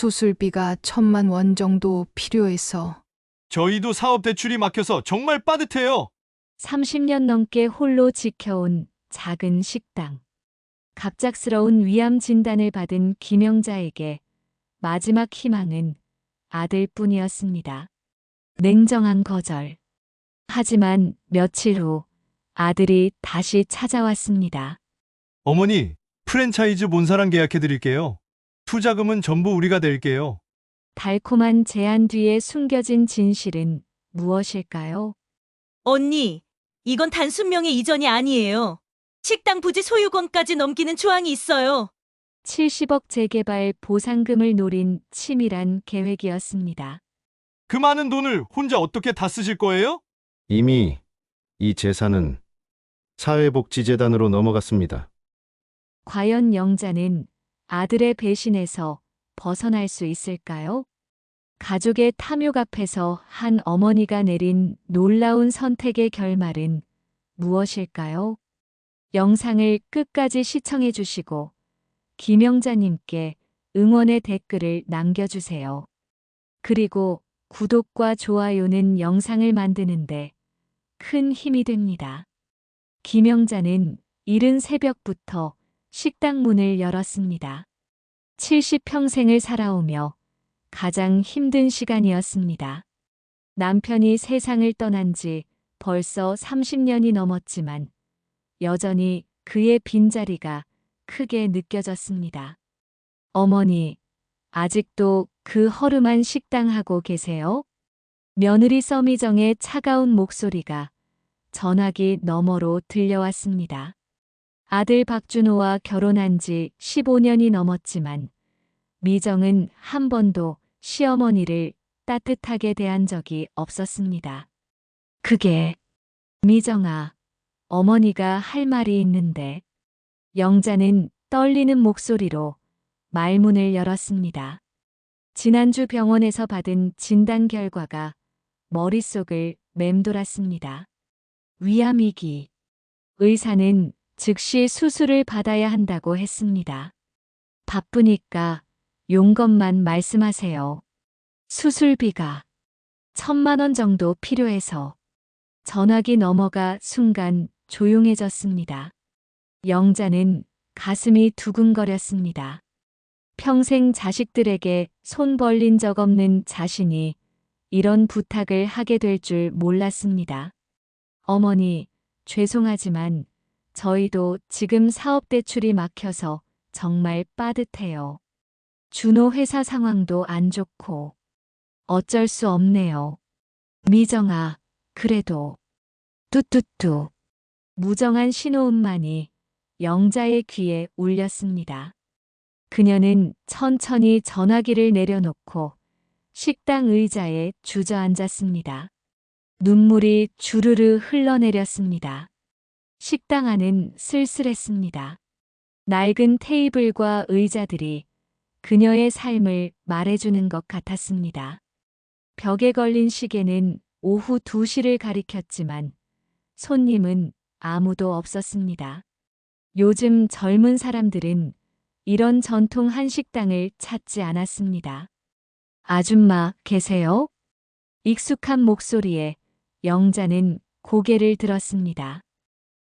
수술비가 1,000만 원 정도 필요해서. 저희도 사업 대출이 막혀서 정말 빠듯해요. 30년 넘게 홀로 지켜온 작은 식당. 갑작스러운 위암 진단을 받은 김영자에게 마지막 희망은 아들뿐이었습니다. 냉정한 거절. 하지만 며칠 후 아들이 다시 찾아왔습니다. 어머니, 프랜차이즈 본사랑 계약해 드릴게요. 투자금은 전부 우리가 낼게요. 달콤한 제안 뒤에 숨겨진 진실은 무엇일까요? 언니, 이건 단순 명의 이전이 아니에요. 식당 부지 소유권까지 넘기는 조항이 있어요. 70억 재개발 보상금을 노린 치밀한 계획이었습니다. 그 많은 돈을 혼자 어떻게 다 쓰실 거예요? 이미 이 재산은 사회복지재단으로 넘어갔습니다. 과연 영자는 아들의 배신에서 벗어날 수 있을까요? 가족의 탐욕 앞에서 한 어머니가 내린 놀라운 선택의 결말은 무엇일까요? 영상을 끝까지 시청해 주시고 김영자님께 응원의 댓글을 남겨주세요. 그리고 구독과 좋아요는 영상을 만드는데 큰 힘이 됩니다. 김영자는 이른 새벽부터 식당 문을 열었습니다. 70평생을 살아오며 가장 힘든 시간이었습니다. 남편이 세상을 떠난 지 벌써 30년이 넘었지만 여전히 그의 빈자리가 크게 느껴졌습니다. 어머니, 아직도 그 허름한 식당 하고 계세요? 며느리 서미정의 차가운 목소리가 전화기 너머로 들려왔습니다. 아들 박준호와 결혼한 지 15년이 넘었지만 미정은 한 번도 시어머니를 따뜻하게 대한 적이 없었습니다. 그게, 미정아, 어머니가 할 말이 있는데. 영자는 떨리는 목소리로 말문을 열었습니다. 지난주 병원에서 받은 진단 결과가 머릿속을 맴돌았습니다. 위암이기. 의사는 즉시 수술을 받아야 한다고 했습니다. 바쁘니까 용건만 말씀하세요. 수술비가 1,000만 원 정도 필요해서. 전화기 넘어가 순간 조용해졌습니다. 영자는 가슴이 두근거렸습니다. 평생 자식들에게 손 벌린 적 없는 자신이 이런 부탁을 하게 될 줄 몰랐습니다. 어머니, 죄송하지만 저희도 지금 사업 대출이 막혀서 정말 빠듯해요. 준호 회사 상황도 안 좋고 어쩔 수 없네요. 미정아, 그래도. 뚜뚜뚜. 무정한 신호음만이 영자의 귀에 울렸습니다. 그녀는 천천히 전화기를 내려놓고 식당 의자에 주저앉았습니다. 눈물이 주르르 흘러내렸습니다. 식당 안은 쓸쓸했습니다. 낡은 테이블과 의자들이 그녀의 삶을 말해주는 것 같았습니다. 벽에 걸린 시계는 오후 2시를 가리켰지만 손님은 아무도 없었습니다. 요즘 젊은 사람들은 이런 전통 한식당을 찾지 않았습니다. 아줌마, 계세요? 익숙한 목소리에 영자는 고개를 들었습니다.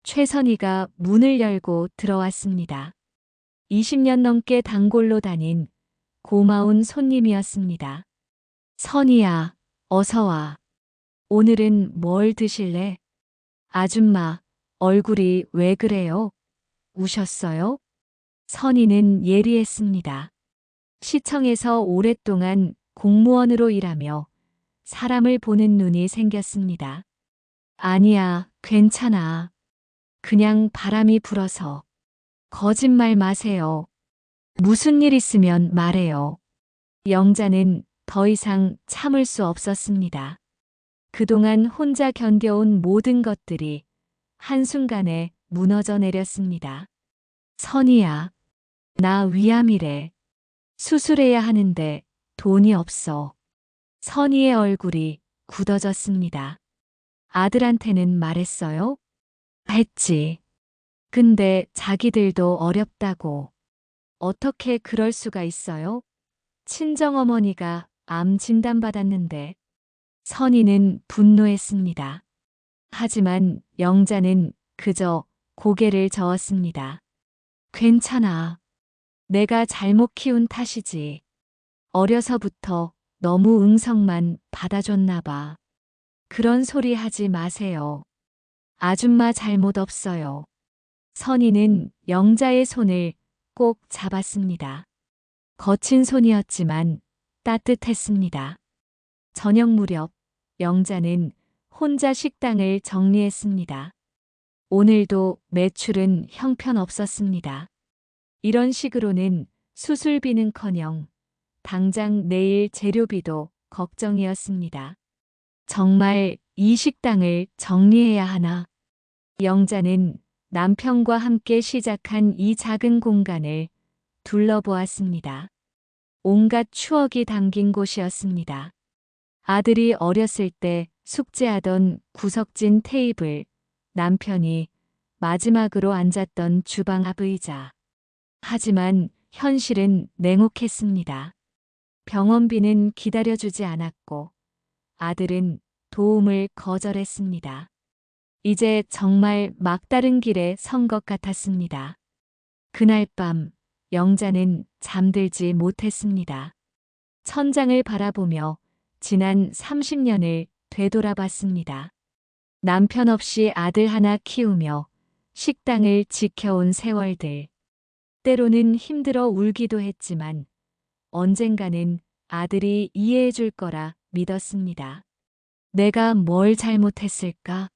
최선희가 문을 열고 들어왔습니다. 20년 넘게 단골로 다닌 고마운 손님이었습니다. 선희야, 어서 와. 오늘은 뭘 드실래? 아줌마, 얼굴이 왜 그래요? 우셨어요? 선희는 예리했습니다. 시청에서 오랫동안 공무원으로 일하며 사람을 보는 눈이 생겼습니다. 아니야, 괜찮아. 그냥 바람이 불어서. 거짓말 마세요. 무슨 일 있으면 말해요. 영자는 더 이상 참을 수 없었습니다. 그동안 혼자 견뎌온 모든 것들이 한순간에 무너져 내렸습니다. 선희야, 나 위암이래. 수술해야 하는데 돈이 없어. 선희의 얼굴이 굳어졌습니다. 아들한테는 말했어요? 했지. 근데 자기들도 어렵다고. 어떻게 그럴 수가 있어요? 친정어머니가 암 진단받았는데 선희는 분노했습니다. 하지만 영자는 그저 고개를 저었습니다. 괜찮아. 내가 잘못 키운 탓이지. 어려서부터 너무 응성만 받아줬나 봐. 그런 소리 하지 마세요. 아줌마 잘못 없어요. 선희는 영자의 손을 꼭 잡았습니다. 거친 손이었지만 따뜻했습니다. 저녁 무렵 영자는 혼자 식당을 정리했습니다. 오늘도 매출은 형편없었습니다. 이런 식으로는 수술비는커녕 당장 내일 재료비도 걱정이었습니다. 정말 이 식당을 정리해야 하나? 영자는 남편과 함께 시작한 이 작은 공간을 둘러보았습니다. 온갖 추억이 담긴 곳이었습니다. 아들이 어렸을 때 숙제하던 구석진 테이블, 남편이 마지막으로 앉았던 주방 앞 의자. 하지만 현실은 냉혹했습니다. 병원비는 기다려주지 않았고 아들은 도움을 거절했습니다. 이제 정말 막다른 길에 선 것 같았습니다. 그날 밤 영자는 잠들지 못했습니다. 천장을 바라보며 지난 30년을 되돌아봤습니다. 남편 없이 아들 하나 키우며 식당을 지켜온 세월들. 때로는 힘들어 울기도 했지만 언젠가는 아들이 이해해 줄 거라 믿었습니다. 내가 뭘 잘못했을까?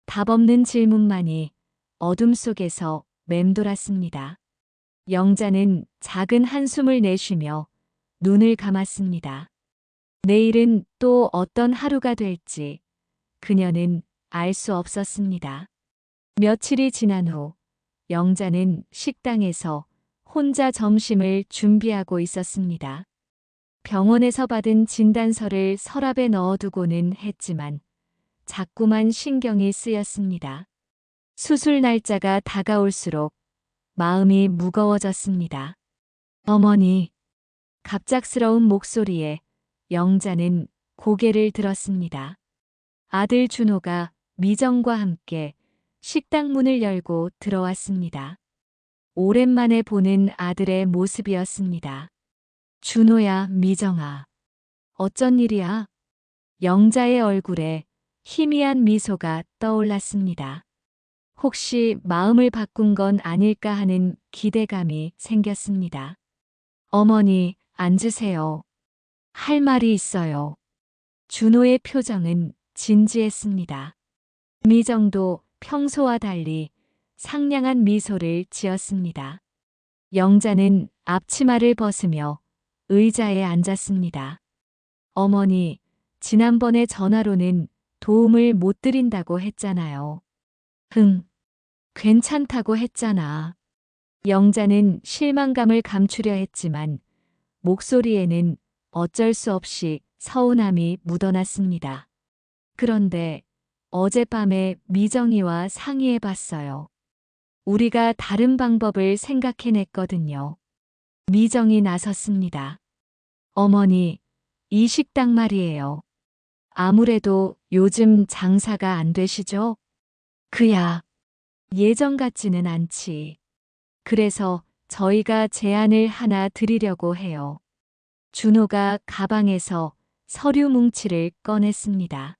답 없는 질문만이 어둠 속에서 맴돌았습니다. 영자는 작은 한숨을 내쉬며 눈을 감았습니다. 내일은 또 어떤 하루가 될지 그녀는 알 수 없었습니다. 며칠이 지난 후 영자는 식당에서 혼자 점심을 준비하고 있었습니다. 병원에서 받은 진단서를 서랍에 넣어두고는 했지만 자꾸만 신경이 쓰였습니다. 수술 날짜가 다가올수록 마음이 무거워졌습니다. 어머니, 갑작스러운 목소리에 영자는 고개를 들었습니다. 아들 준호가 미정과 함께 식당 문을 열고 들어왔습니다. 오랜만에 보는 아들의 모습이었습니다. 준호야, 미정아. 어쩐 일이야? 영자의 얼굴에 희미한 미소가 떠올랐습니다. 혹시 마음을 바꾼 건 아닐까 하는 기대감이 생겼습니다. 어머니, 앉으세요. 할 말이 있어요. 준호의 표정은 진지했습니다. 미정도 평소와 달리 상냥한 미소를 지었습니다. 영자는 앞치마를 벗으며 의자에 앉았습니다. 어머니, 지난번에 전화로는 도움을 못 드린다고 했잖아요. 괜찮다고 했잖아. 영자는 실망감을 감추려 했지만 목소리에는 어쩔 수 없이 서운함이 묻어났습니다. 그런데 어젯밤에 미정이와 상의해봤어요. 우리가 다른 방법을 생각해냈거든요. 미정이 나섰습니다. 어머니, 이 식당 말이에요. 아무래도 요즘 장사가 안 되시죠? 그야, 예전 같지는 않지. 그래서 저희가 제안을 하나 드리려고 해요. 준호가 가방에서 서류 뭉치를 꺼냈습니다.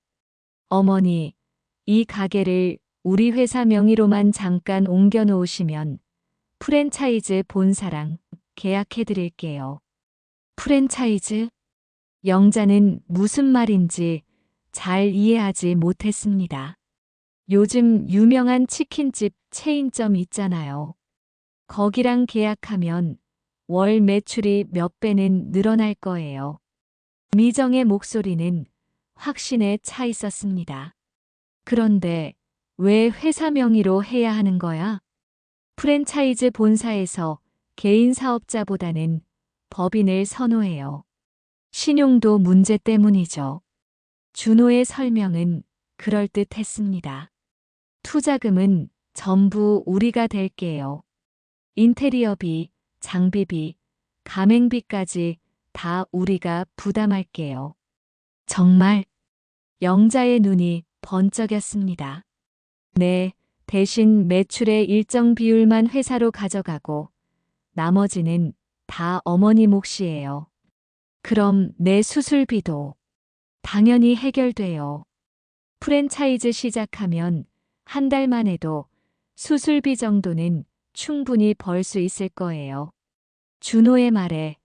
어머니, 이 가게를 우리 회사 명의로만 잠깐 옮겨 놓으시면 프랜차이즈 본사랑 계약해 드릴게요. 프랜차이즈? 영자는 무슨 말인지 잘 이해하지 못했습니다. 요즘 유명한 치킨집 체인점 있잖아요. 거기랑 계약하면 월 매출이 몇 배는 늘어날 거예요. 미정의 목소리는 확신에 차 있었습니다. 그런데 왜 회사 명의로 해야 하는 거야? 프랜차이즈 본사에서 개인 사업자보다는 법인을 선호해요. 신용도 문제 때문이죠. 준호의 설명은 그럴듯했습니다. 투자금은 전부 우리가 댈게요. 인테리어비, 장비비, 가맹비까지 다 우리가 부담할게요. 정말? 영자의 눈이 번쩍였습니다. 네, 대신 매출의 일정 비율만 회사로 가져가고 나머지는 다 어머니 몫이에요. 그럼 내 수술비도 당연히 해결돼요. 프랜차이즈 시작하면 한 달만 해도 수술비 정도는 충분히 벌 수 있을 거예요. 준호의 말에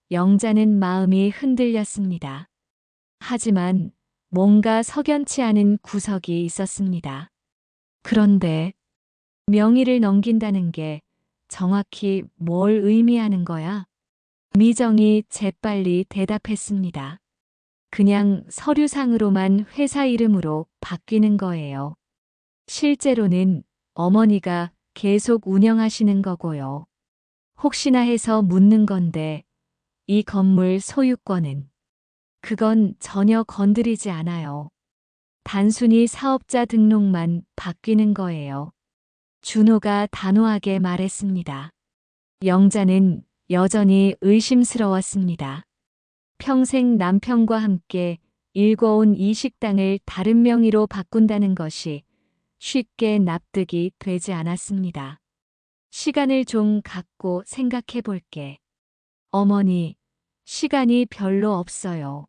영자는 마음이 흔들렸습니다. 하지만 뭔가 석연치 않은 구석이 있었습니다. 그런데 명의를 넘긴다는 게 정확히 뭘 의미하는 거야? 미정이 재빨리 대답했습니다. 그냥 서류상으로만 회사 이름으로 바뀌는 거예요. 실제로는 어머니가 계속 운영하시는 거고요. 혹시나 해서 묻는 건데 이 건물 소유권은 그건 전혀 건드리지 않아요. 단순히 사업자 등록만 바뀌는 거예요. 준호가 단호하게 말했습니다. 영자는 여전히 의심스러웠습니다. 평생 남편과 함께 일궈온 이 식당을 다른 명의로 바꾼다는 것이 쉽게 납득이 되지 않았습니다. 시간을 좀 갖고 생각해 볼게. 어머니, 시간이 별로 없어요.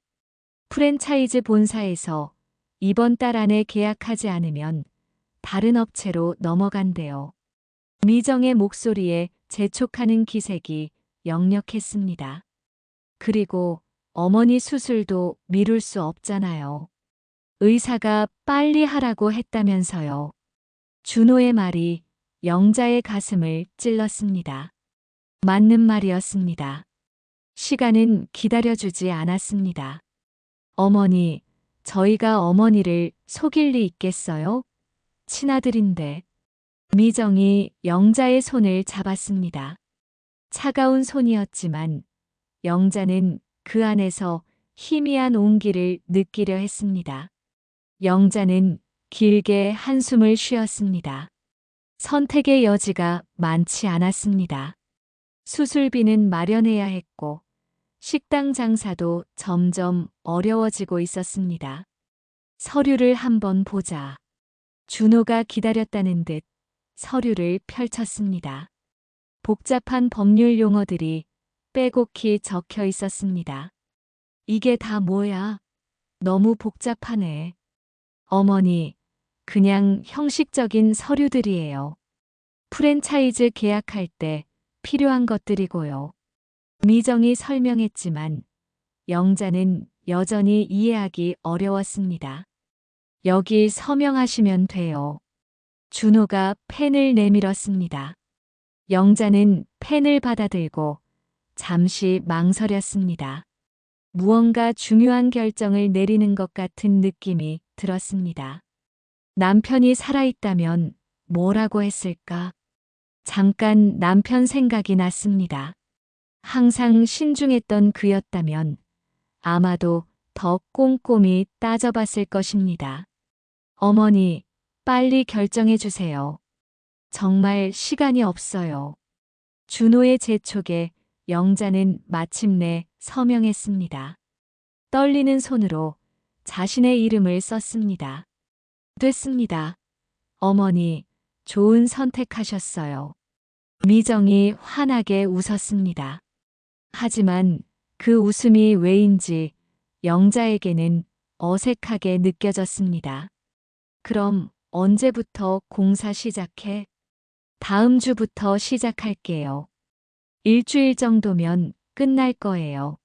프랜차이즈 본사에서 이번 달 안에 계약하지 않으면 다른 업체로 넘어간대요. 미정의 목소리에 재촉하는 기색이 역력했습니다. 그리고 어머니 수술도 미룰 수 없잖아요. 의사가 빨리 하라고 했다면서요. 준호의 말이 영자의 가슴을 찔렀습니다. 맞는 말이었습니다. 시간은 기다려주지 않았습니다. 어머니, 저희가 어머니를 속일 리 있겠어요? 친아들인데. 미정이 영자의 손을 잡았습니다. 차가운 손이었지만 영자는 그 안에서 희미한 온기를 느끼려 했습니다. 영자는 길게 한숨을 쉬었습니다. 선택의 여지가 많지 않았습니다. 수술비는 마련해야 했고 식당 장사도 점점 어려워지고 있었습니다. 서류를 한번 보자. 준호가 기다렸다는 듯 서류를 펼쳤습니다. 복잡한 법률 용어들이 빼곡히 적혀 있었습니다. 이게 다 뭐야? 너무 복잡하네. 어머니, 그냥 형식적인 서류들이에요. 프랜차이즈 계약할 때 필요한 것들이고요. 미정이 설명했지만 영자는 여전히 이해하기 어려웠습니다. 여기 서명하시면 돼요. 준호가 펜을 내밀었습니다. 영자는 펜을 받아들고 잠시 망설였습니다. 무언가 중요한 결정을 내리는 것 같은 느낌이 들었습니다. 남편이 살아있다면 뭐라고 했을까? 잠깐 남편 생각이 났습니다. 항상 신중했던 그였다면 아마도 더 꼼꼼히 따져봤을 것입니다. 어머니, 빨리 결정해 주세요. 정말 시간이 없어요. 준호의 재촉에 영자는 마침내 서명했습니다. 떨리는 손으로 자신의 이름을 썼습니다. 됐습니다. 어머니, 좋은 선택하셨어요. 미정이 환하게 웃었습니다. 하지만 그 웃음이 왜인지 영자에게는 어색하게 느껴졌습니다. 그럼 언제부터 공사 시작해? 다음 주부터 시작할게요. 일주일 정도면 끝날 거예요.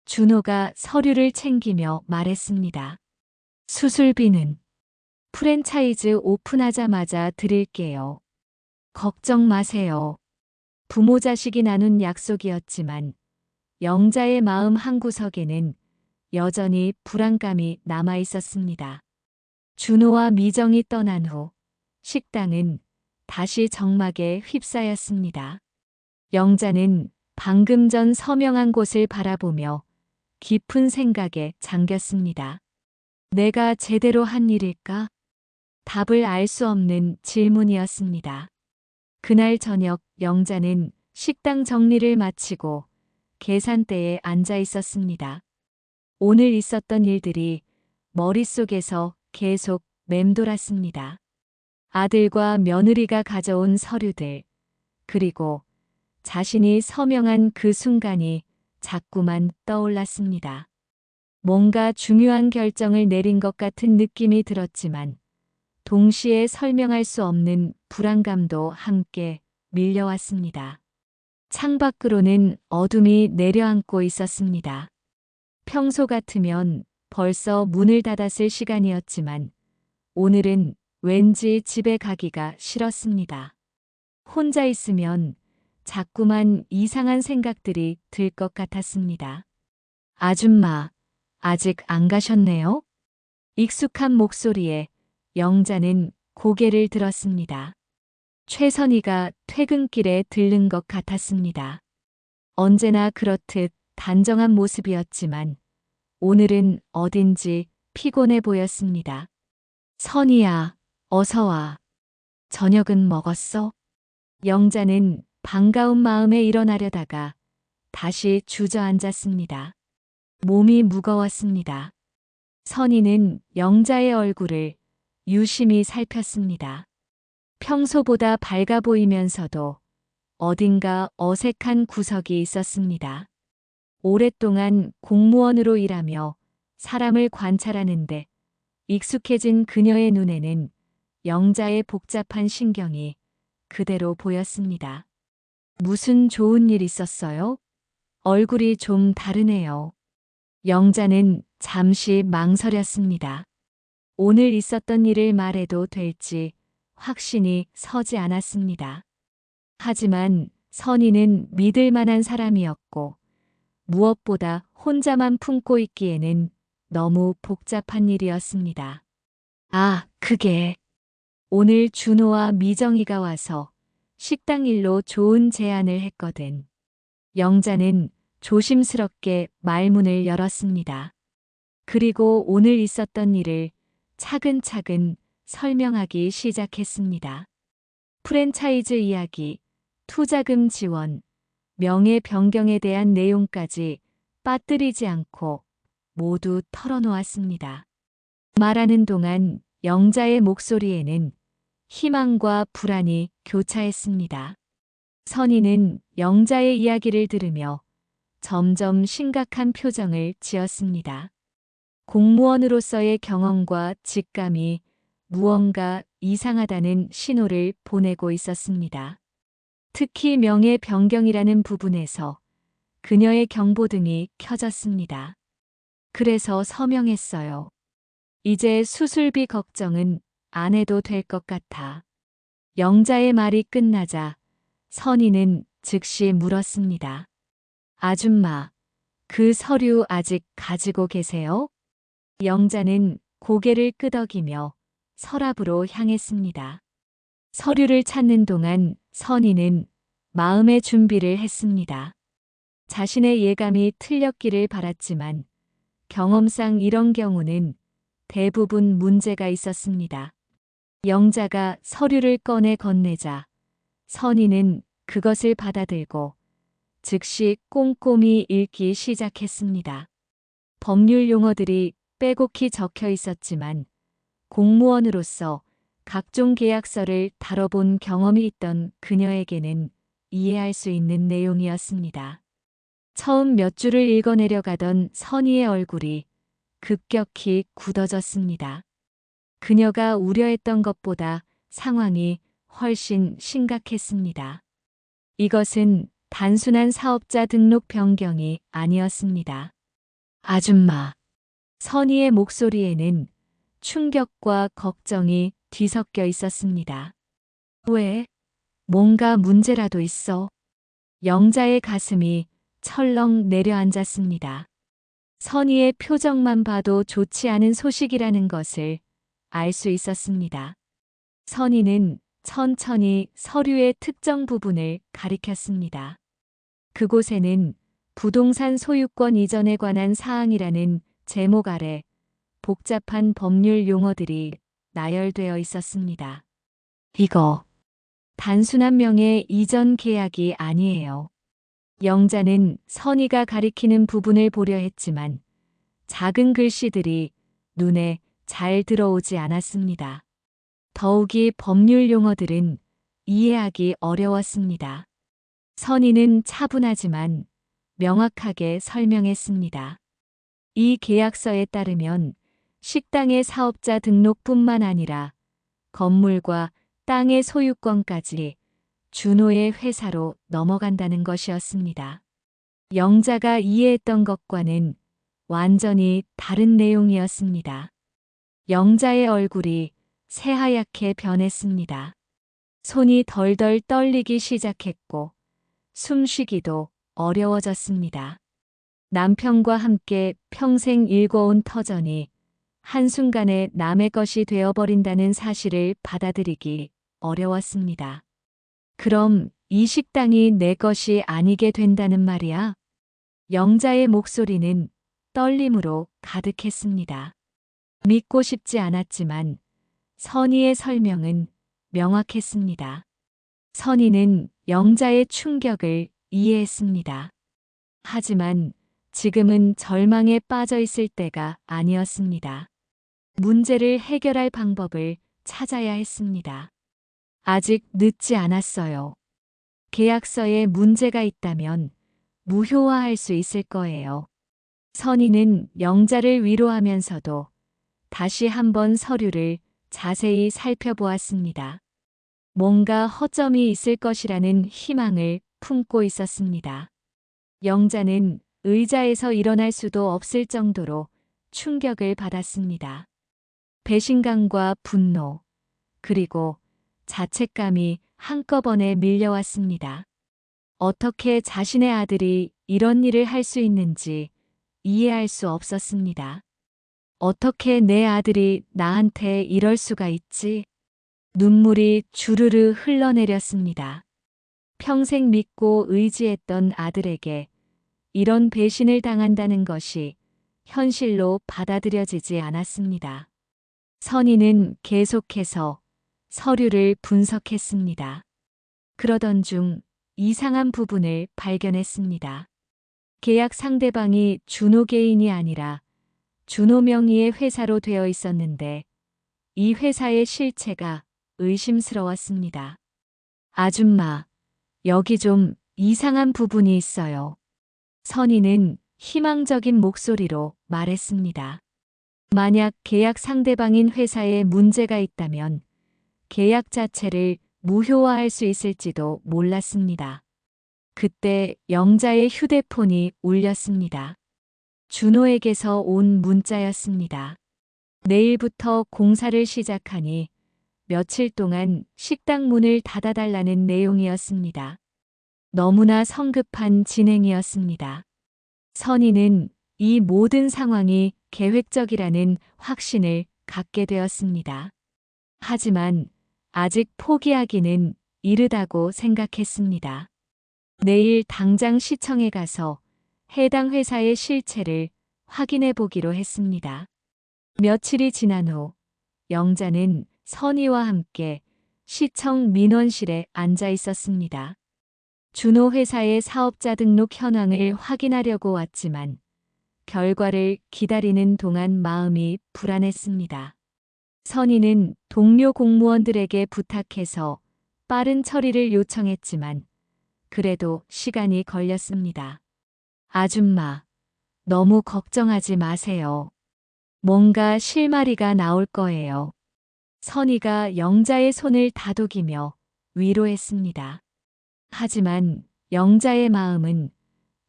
준호가 서류를 챙기며 말했습니다. 수술비는 프랜차이즈 오픈하자마자 드릴게요. 걱정 마세요. 부모 자식이 나눈 약속이었지만 영자의 마음 한구석에는 여전히 불안감이 남아 있었습니다. 준호와 미정이 떠난 후 식당은 다시 정막에 휩싸였습니다. 영자는 방금 전 서명한 곳을 바라보며 깊은 생각에 잠겼습니다. 내가 제대로 한 일일까? 답을 알 수 없는 질문이었습니다. 그날 저녁 영자는 식당 정리를 마치고 계산대에 앉아 있었습니다. 오늘 있었던 일들이 머릿속에서 계속 맴돌았습니다. 아들과 며느리가 가져온 서류들, 그리고 자신이 서명한 그 순간이 자꾸만 떠올랐습니다. 뭔가 중요한 결정을 내린 것 같은 느낌이 들었지만 동시에 설명할 수 없는 불안감도 함께 밀려왔습니다. 창밖으로는 어둠이 내려앉고 있었습니다. 평소 같으면 벌써 문을 닫았을 시간이었지만 오늘은 왠지 집에 가기가 싫었습니다. 혼자 있으면 자꾸만 이상한 생각들이 들 것 같았습니다. 아줌마, 아직 안 가셨네요? 익숙한 목소리에 영자는 고개를 들었습니다. 최선희가 퇴근길에 들른 것 같았습니다. 언제나 그렇듯 단정한 모습이었지만 오늘은 어딘지 피곤해 보였습니다. 선희야, 어서 와. 저녁은 먹었어? 영자는 반가운 마음에 일어나려다가 다시 주저앉았습니다. 몸이 무거웠습니다. 선희는 영자의 얼굴을 유심히 살폈습니다. 평소보다 밝아 보이면서도 어딘가 어색한 구석이 있었습니다. 오랫동안 공무원으로 일하며 사람을 관찰하는데 익숙해진 그녀의 눈에는 영자의 복잡한 신경이 그대로 보였습니다. 무슨 좋은 일 있었어요? 얼굴이 좀 다르네요. 영자는 잠시 망설였습니다. 오늘 있었던 일을 말해도 될지 확신이 서지 않았습니다. 하지만 선희는 믿을 만한 사람이었고 무엇보다 혼자만 품고 있기에는 너무 복잡한 일이었습니다. 아, 그게 오늘 준호와 미정이가 와서 식당 일로 좋은 제안을 했거든. 영자는 조심스럽게 말문을 열었습니다. 그리고 오늘 있었던 일을 차근차근 설명하기 시작했습니다. 프랜차이즈 이야기, 투자금 지원, 명예 변경에 대한 내용까지 빠뜨리지 않고 모두 털어놓았습니다. 말하는 동안 영자의 목소리에는 희망과 불안이 교차했습니다. 선희는 영자의 이야기를 들으며 점점 심각한 표정을 지었습니다. 공무원으로서의 경험과 직감이 무언가 이상하다는 신호를 보내고 있었습니다. 특히 명예 변경이라는 부분에서 그녀의 경보등이 켜졌습니다. 그래서 서명했어요. 이제 수술비 걱정은 안 해도 될 것 같아. 영자의 말이 끝나자 선희는 즉시 물었습니다. 아줌마, 그 서류 아직 가지고 계세요? 영자는 고개를 끄덕이며 서랍으로 향했습니다. 서류를 찾는 동안 선희는 마음의 준비를 했습니다. 자신의 예감이 틀렸기를 바랐지만 경험상 이런 경우는 대부분 문제가 있었습니다. 영자가 서류를 꺼내 건네자 선희는 그것을 받아들고 즉시 꼼꼼히 읽기 시작했습니다. 법률 용어들이 빼곡히 적혀 있었지만 공무원으로서 각종 계약서를 다뤄본 경험이 있던 그녀에게는 이해할 수 있는 내용이었습니다. 처음 몇 줄을 읽어내려가던 선희의 얼굴이 급격히 굳어졌습니다. 그녀가 우려했던 것보다 상황이 훨씬 심각했습니다. 이것은 단순한 사업자 등록 변경이 아니었습니다. 아줌마. 선희의 목소리에는 충격과 걱정이 뒤섞여 있었습니다. 왜? 뭔가 문제라도 있어? 영자의 가슴이 철렁 내려앉았습니다. 선희의 표정만 봐도 좋지 않은 소식이라는 것을 알 수 있었습니다. 선희는 천천히 서류의 특정 부분을 가리켰습니다. 그곳에는 부동산 소유권 이전에 관한 사항이라는 제목 아래 복잡한 법률 용어들이 나열되어 있었습니다. 이거 단순한 명예 이전 계약이 아니에요. 영자는 선희가 가리키는 부분을 보려 했지만 작은 글씨들이 눈에 잘 들어오지 않았습니다. 더욱이 법률 용어들은 이해하기 어려웠습니다. 선희는 차분하지만 명확하게 설명했습니다. 이 계약서에 따르면 식당의 사업자 등록뿐만 아니라 건물과 땅의 소유권까지 준호의 회사로 넘어간다는 것이었습니다. 영자가 이해했던 것과는 완전히 다른 내용이었습니다. 영자의 얼굴이 새하얗게 변했습니다. 손이 덜덜 떨리기 시작했고 숨쉬기도 어려워졌습니다. 남편과 함께 평생 일궈온 터전이 한순간에 남의 것이 되어버린다는 사실을 받아들이기 어려웠습니다. 그럼 이 식당이 내 것이 아니게 된다는 말이야? 영자의 목소리는 떨림으로 가득했습니다. 믿고 싶지 않았지만 선희의 설명은 명확했습니다. 선희는 영자의 충격을 이해했습니다. 하지만 지금은 절망에 빠져 있을 때가 아니었습니다. 문제를 해결할 방법을 찾아야 했습니다. 아직 늦지 않았어요. 계약서에 문제가 있다면 무효화할 수 있을 거예요. 선희는 영자를 위로하면서도 다시 한번 서류를 자세히 살펴보았습니다. 뭔가 허점이 있을 것이라는 희망을 품고 있었습니다. 영자는 의자에서 일어날 수도 없을 정도로 충격을 받았습니다. 배신감과 분노, 그리고 자책감이 한꺼번에 밀려왔습니다. 어떻게 자신의 아들이 이런 일을 할 수 있는지 이해할 수 없었습니다. 어떻게 내 아들이 나한테 이럴 수가 있지? 눈물이 주르르 흘러내렸습니다. 평생 믿고 의지했던 아들에게 이런 배신을 당한다는 것이 현실로 받아들여지지 않았습니다. 선희는 계속해서 서류를 분석했습니다. 그러던 중 이상한 부분을 발견했습니다. 계약 상대방이 준호 개인이 아니라 준호 명의의 회사로 되어 있었는데 이 회사의 실체가 의심스러웠습니다. 아줌마, 여기 좀 이상한 부분이 있어요. 선희는 희망적인 목소리로 말했습니다. 만약 계약 상대방인 회사에 문제가 있다면 계약 자체를 무효화할 수 있을지도 몰랐습니다. 그때 영자의 휴대폰이 울렸습니다. 준호에게서 온 문자였습니다. 내일부터 공사를 시작하니 며칠 동안 식당 문을 닫아달라는 내용이었습니다. 너무나 성급한 진행이었습니다. 선희는 이 모든 상황이 계획적이라는 확신을 갖게 되었습니다. 하지만 아직 포기하기는 이르다고 생각했습니다. 내일 당장 시청에 가서 해당 회사의 실체를 확인해 보기로 했습니다. 며칠이 지난 후 영자는 선희와 함께 시청 민원실에 앉아 있었습니다. 준호 회사의 사업자 등록 현황을 확인하려고 왔지만 결과를 기다리는 동안 마음이 불안했습니다. 선희는 동료 공무원들에게 부탁해서 빠른 처리를 요청했지만 그래도 시간이 걸렸습니다. 아줌마, 너무 걱정하지 마세요. 뭔가 실마리가 나올 거예요. 선희가 영자의 손을 다독이며 위로했습니다. 하지만 영자의 마음은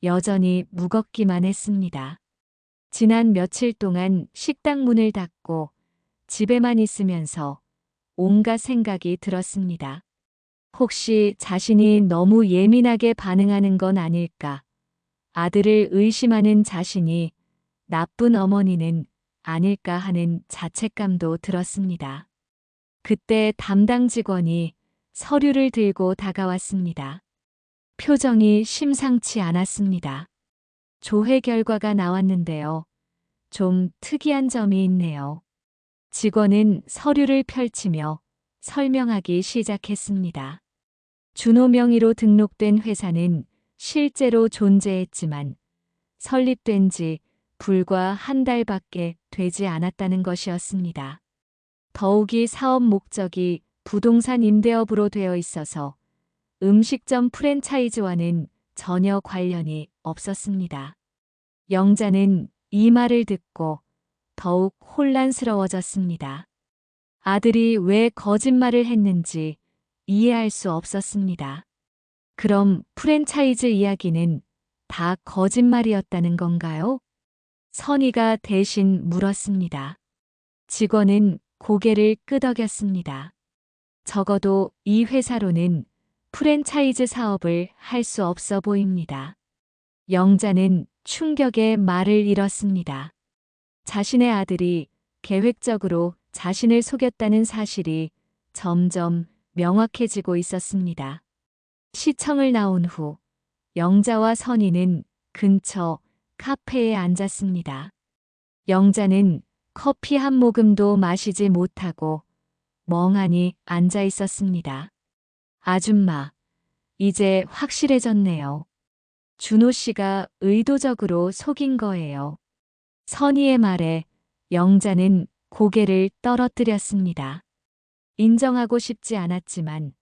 여전히 무겁기만 했습니다. 지난 며칠 동안 식당 문을 닫고 집에만 있으면서 온갖 생각이 들었습니다. 혹시 자신이 너무 예민하게 반응하는 건 아닐까? 아들을 의심하는 자신이 나쁜 어머니는 아닐까 하는 자책감도 들었습니다. 그때 담당 직원이 서류를 들고 다가왔습니다. 표정이 심상치 않았습니다. 조회 결과가 나왔는데요. 좀 특이한 점이 있네요. 직원은 서류를 펼치며 설명하기 시작했습니다. 준호 명의로 등록된 회사는 실제로 존재했지만 설립된 지 불과 한 달밖에 되지 않았다는 것이었습니다. 더욱이 사업 목적이 부동산 임대업으로 되어 있어서 음식점 프랜차이즈와는 전혀 관련이 없었습니다. 영자는 이 말을 듣고 더욱 혼란스러워졌습니다. 아들이 왜 거짓말을 했는지 이해할 수 없었습니다. 그럼 프랜차이즈 이야기는 다 거짓말이었다는 건가요? 선희가 대신 물었습니다. 직원은 고개를 끄덕였습니다. 적어도 이 회사로는 프랜차이즈 사업을 할 수 없어 보입니다. 영자는 충격에 말을 잃었습니다. 자신의 아들이 계획적으로 자신을 속였다는 사실이 점점 명확해지고 있었습니다. 시청을 나온 후 영자와 선희는 근처 카페에 앉았습니다. 영자는 커피 한 모금도 마시지 못하고 멍하니 앉아 있었습니다. 아줌마, 이제 확실해졌네요. 준호 씨가 의도적으로 속인 거예요. 선희의 말에 영자는 고개를 떨어뜨렸습니다. 인정하고 싶지 않았지만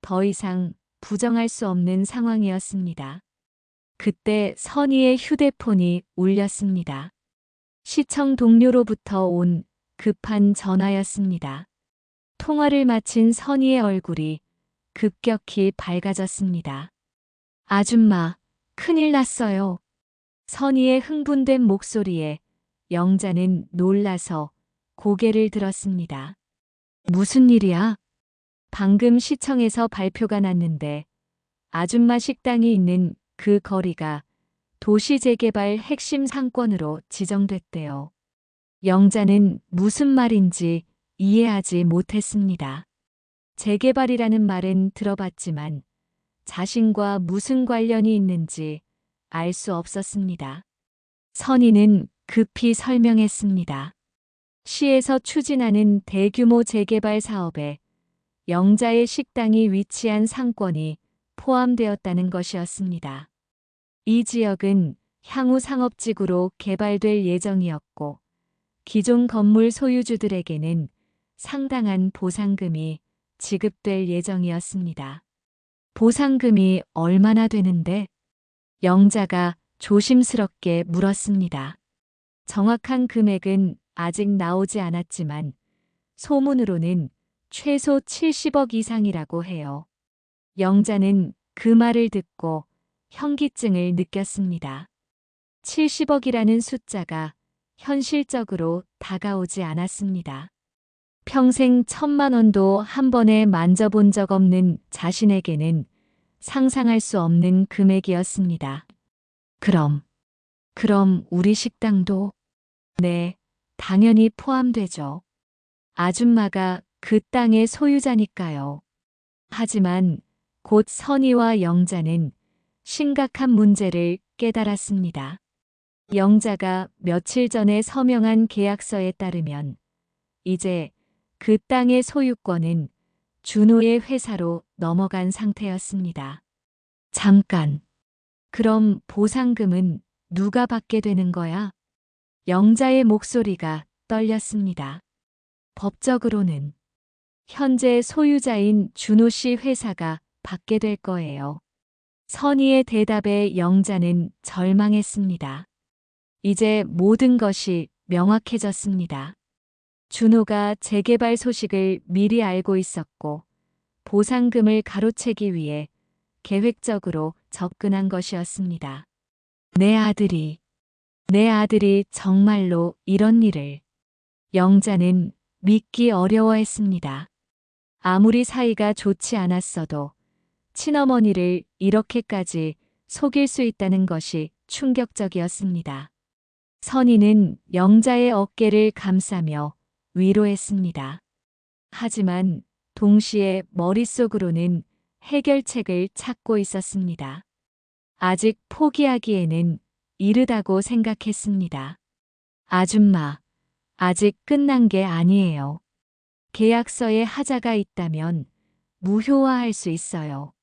더 이상 부정할 수 없는 상황이었습니다. 그때 선희의 휴대폰이 울렸습니다. 시청 동료로부터 온 급한 전화였습니다. 통화를 마친 선희의 얼굴이 급격히 밝아졌습니다. 아줌마, 큰일 났어요. 선희의 흥분된 목소리에 영자는 놀라서 고개를 들었습니다. 무슨 일이야? 방금 시청에서 발표가 났는데 아줌마 식당이 있는 그 거리가 도시재개발 핵심 상권으로 지정됐대요. 영자는 무슨 말인지 이해하지 못했습니다. 재개발이라는 말은 들어봤지만 자신과 무슨 관련이 있는지 알 수 없었습니다. 선희는 급히 설명했습니다. 시에서 추진하는 대규모 재개발 사업에 영자의 식당이 위치한 상권이 포함되었다는 것이었습니다. 이 지역은 향후 상업지구로 개발될 예정이었고 기존 건물 소유주들에게는 상당한 보상금이 지급될 예정이었습니다. 보상금이 얼마나 되는데? 영자가 조심스럽게 물었습니다. 정확한 금액은 아직 나오지 않았지만 소문으로는 최소 70억 이상이라고 해요. 영자는 그 말을 듣고 현기증을 느꼈습니다. 70억이라는 숫자가 현실적으로 다가오지 않았습니다. 평생 1,000만 원도 한 번에 만져본 적 없는 자신에게는 상상할 수 없는 금액이었습니다. 그럼 우리 식당도? 네, 당연히 포함되죠. 아줌마가 그 땅의 소유자니까요. 하지만 곧 선희와 영자는 심각한 문제를 깨달았습니다. 영자가 며칠 전에 서명한 계약서에 따르면 이제 그 땅의 소유권은 준호의 회사로 넘어간 상태였습니다. 잠깐. 그럼 보상금은 누가 받게 되는 거야? 영자의 목소리가 떨렸습니다. 법적으로는 현재 소유자인 준호 씨 회사가 받게 될 거예요. 선희의 대답에 영자는 절망했습니다. 이제 모든 것이 명확해졌습니다. 준호가 재개발 소식을 미리 알고 있었고 보상금을 가로채기 위해 계획적으로 접근한 것이었습니다. 내 아들이 정말로 이런 일을. 영자는 믿기 어려워했습니다. 아무리 사이가 좋지 않았어도 친어머니를 이렇게까지 속일 수 있다는 것이 충격적이었습니다. 선희는 영자의 어깨를 감싸며 위로했습니다. 하지만 동시에 머릿속으로는 해결책을 찾고 있었습니다. 아직 포기하기에는 이르다고 생각했습니다. 아줌마, 아직 끝난 게 아니에요. 계약서에 하자가 있다면 무효화할 수 있어요.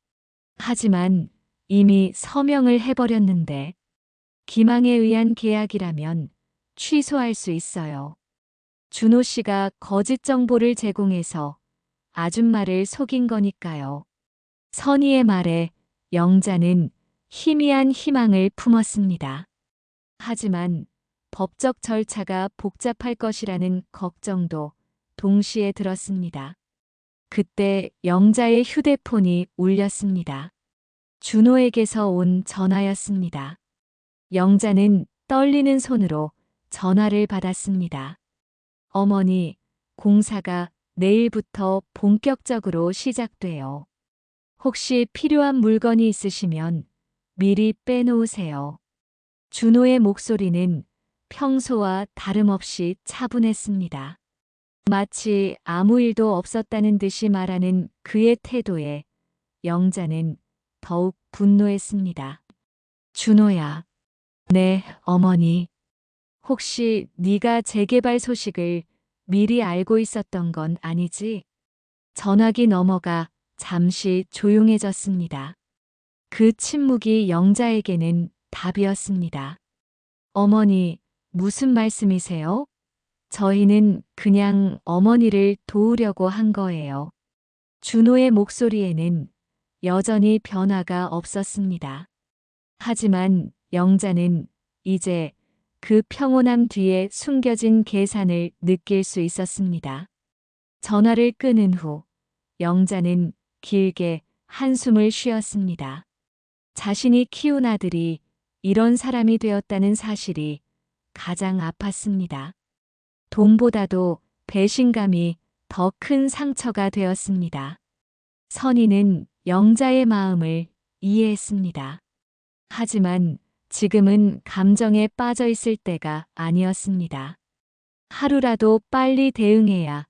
하지만 이미 서명을 해버렸는데 기망에 의한 계약이라면 취소할 수 있어요. 준호 씨가 거짓 정보를 제공해서 아줌마를 속인 거니까요. 선희의 말에 영자는 희미한 희망을 품었습니다. 하지만 법적 절차가 복잡할 것이라는 걱정도 동시에 들었습니다. 그때 영자의 휴대폰이 울렸습니다. 준호에게서 온 전화였습니다. 영자는 떨리는 손으로 전화를 받았습니다. 어머니, 공사가 내일부터 본격적으로 시작돼요. 혹시 필요한 물건이 있으시면 미리 빼놓으세요. 준호의 목소리는 평소와 다름없이 차분했습니다. 마치 아무 일도 없었다는 듯이 말하는 그의 태도에 영자는 더욱 분노했습니다. 준호야. 네, 어머니. 혹시 네가 재개발 소식을 미리 알고 있었던 건 아니지? 전화기 넘어가 잠시 조용해졌습니다. 그 침묵이 영자에게는 답이었습니다. 어머니, 무슨 말씀이세요? 저희는 그냥 어머니를 도우려고 한 거예요. 준호의 목소리에는 여전히 변화가 없었습니다. 하지만 영자는 이제 그 평온함 뒤에 숨겨진 계산을 느낄 수 있었습니다. 전화를 끊은 후 영자는 길게 한숨을 쉬었습니다. 자신이 키운 아들이 이런 사람이 되었다는 사실이 가장 아팠습니다. 돈보다도 배신감이 더 큰 상처가 되었습니다. 선희는 영자의 마음을 이해했습니다. 하지만 지금은 감정에 빠져 있을 때가 아니었습니다. 하루라도 빨리 대응해야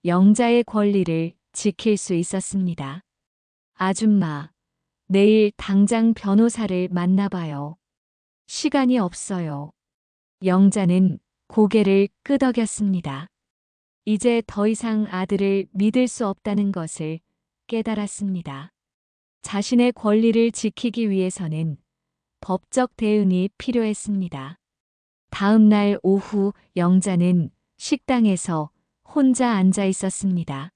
영자의 권리를 지킬 수 있었습니다. 아줌마, 내일 당장 변호사를 만나봐요. 시간이 없어요. 영자는 고개를 끄덕였습니다. 이제 더 이상 아들을 믿을 수 없다는 것을 깨달았습니다. 자신의 권리를 지키기 위해서는 법적 대응이 필요했습니다. 다음 날 오후 영자는 식당에서 혼자 앉아 있었습니다.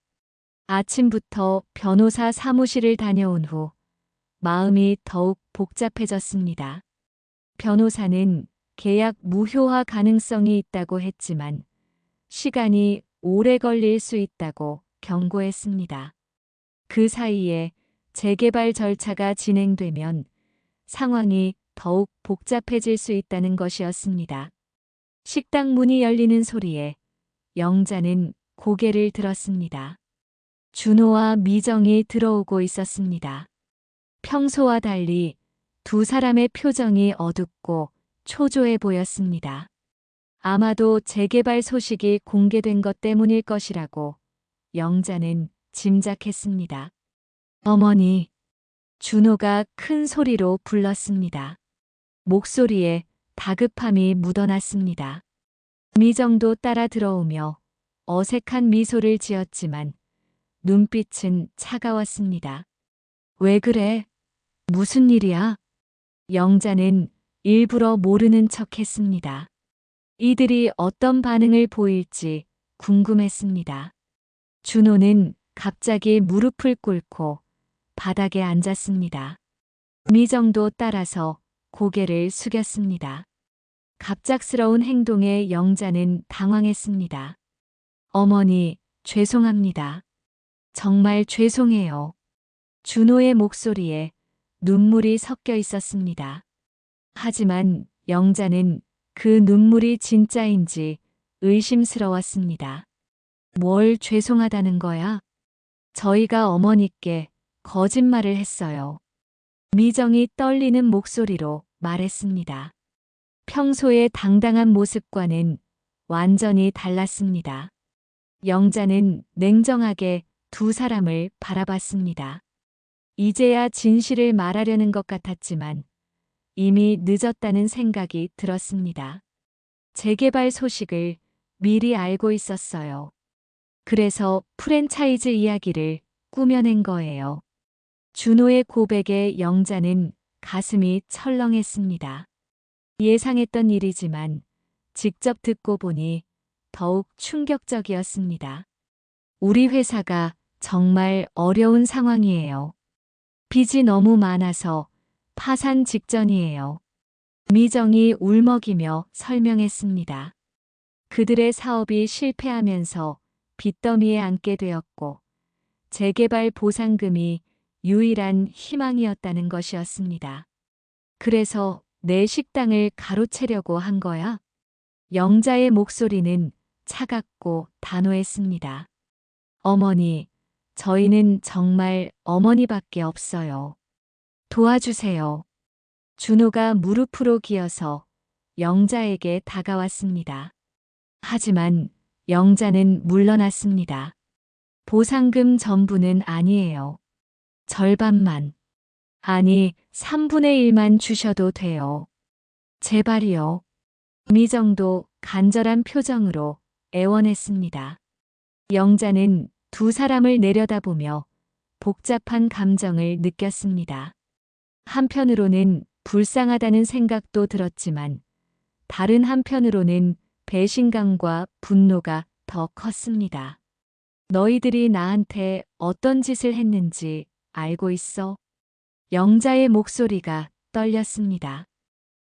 아침부터 변호사 사무실을 다녀온 후 마음이 더욱 복잡해졌습니다. 변호사는 계약 무효화 가능성이 있다고 했지만 시간이 오래 걸릴 수 있다고 경고했습니다. 그 사이에 재개발 절차가 진행되면 상황이 더욱 복잡해질 수 있다는 것이었습니다. 식당 문이 열리는 소리에 영자는 고개를 들었습니다. 준호와 미정이 들어오고 있었습니다. 평소와 달리 두 사람의 표정이 어둡고 초조해 보였습니다. 아마도 재개발 소식이 공개된 것 때문일 것이라고 영자는 짐작했습니다. 어머니, 준호가 큰 소리로 불렀습니다. 목소리에 다급함이 묻어났습니다. 미정도 따라 들어오며 어색한 미소를 지었지만 눈빛은 차가웠습니다. 왜 그래? 무슨 일이야? 영자는 일부러 모르는 척했습니다. 이들이 어떤 반응을 보일지 궁금했습니다. 준호는 갑자기 무릎을 꿇고 바닥에 앉았습니다. 미정도 따라서 고개를 숙였습니다. 갑작스러운 행동에 영자는 당황했습니다. 어머니, 죄송합니다. 정말 죄송해요. 준호의 목소리에 눈물이 섞여 있었습니다. 하지만 영자는 그 눈물이 진짜인지 의심스러웠습니다. 뭘 죄송하다는 거야? 저희가 어머니께 거짓말을 했어요. 미정이 떨리는 목소리로 말했습니다. 평소의 당당한 모습과는 완전히 달랐습니다. 영자는 냉정하게 두 사람을 바라봤습니다. 이제야 진실을 말하려는 것 같았지만 이미 늦었다는 생각이 들었습니다. 재개발 소식을 미리 알고 있었어요. 그래서 프랜차이즈 이야기를 꾸며낸 거예요. 준호의 고백에 영자는 가슴이 철렁했습니다. 예상했던 일이지만 직접 듣고 보니 더욱 충격적이었습니다. 우리 회사가 정말 어려운 상황이에요. 빚이 너무 많아서 파산 직전이에요. 미정이 울먹이며 설명했습니다. 그들의 사업이 실패하면서 빚더미에 앉게 되었고 재개발 보상금이 유일한 희망이었다는 것이었습니다. 그래서 내 식당을 가로채려고 한 거야? 영자의 목소리는 차갑고 단호했습니다. 어머니, 저희는 정말 어머니밖에 없어요. 도와주세요. 준호가 무릎으로 기어서 영자에게 다가왔습니다. 하지만 영자는 물러났습니다. 보상금 전부는 아니에요. 절반만. 아니, 3분의 1만 주셔도 돼요. 제발이요. 미정도 간절한 표정으로 애원했습니다. 영자는 두 사람을 내려다보며 복잡한 감정을 느꼈습니다. 한편으로는 불쌍하다는 생각도 들었지만 다른 한편으로는 배신감과 분노가 더 컸습니다. 너희들이 나한테 어떤 짓을 했는지 알고 있어? 영자의 목소리가 떨렸습니다.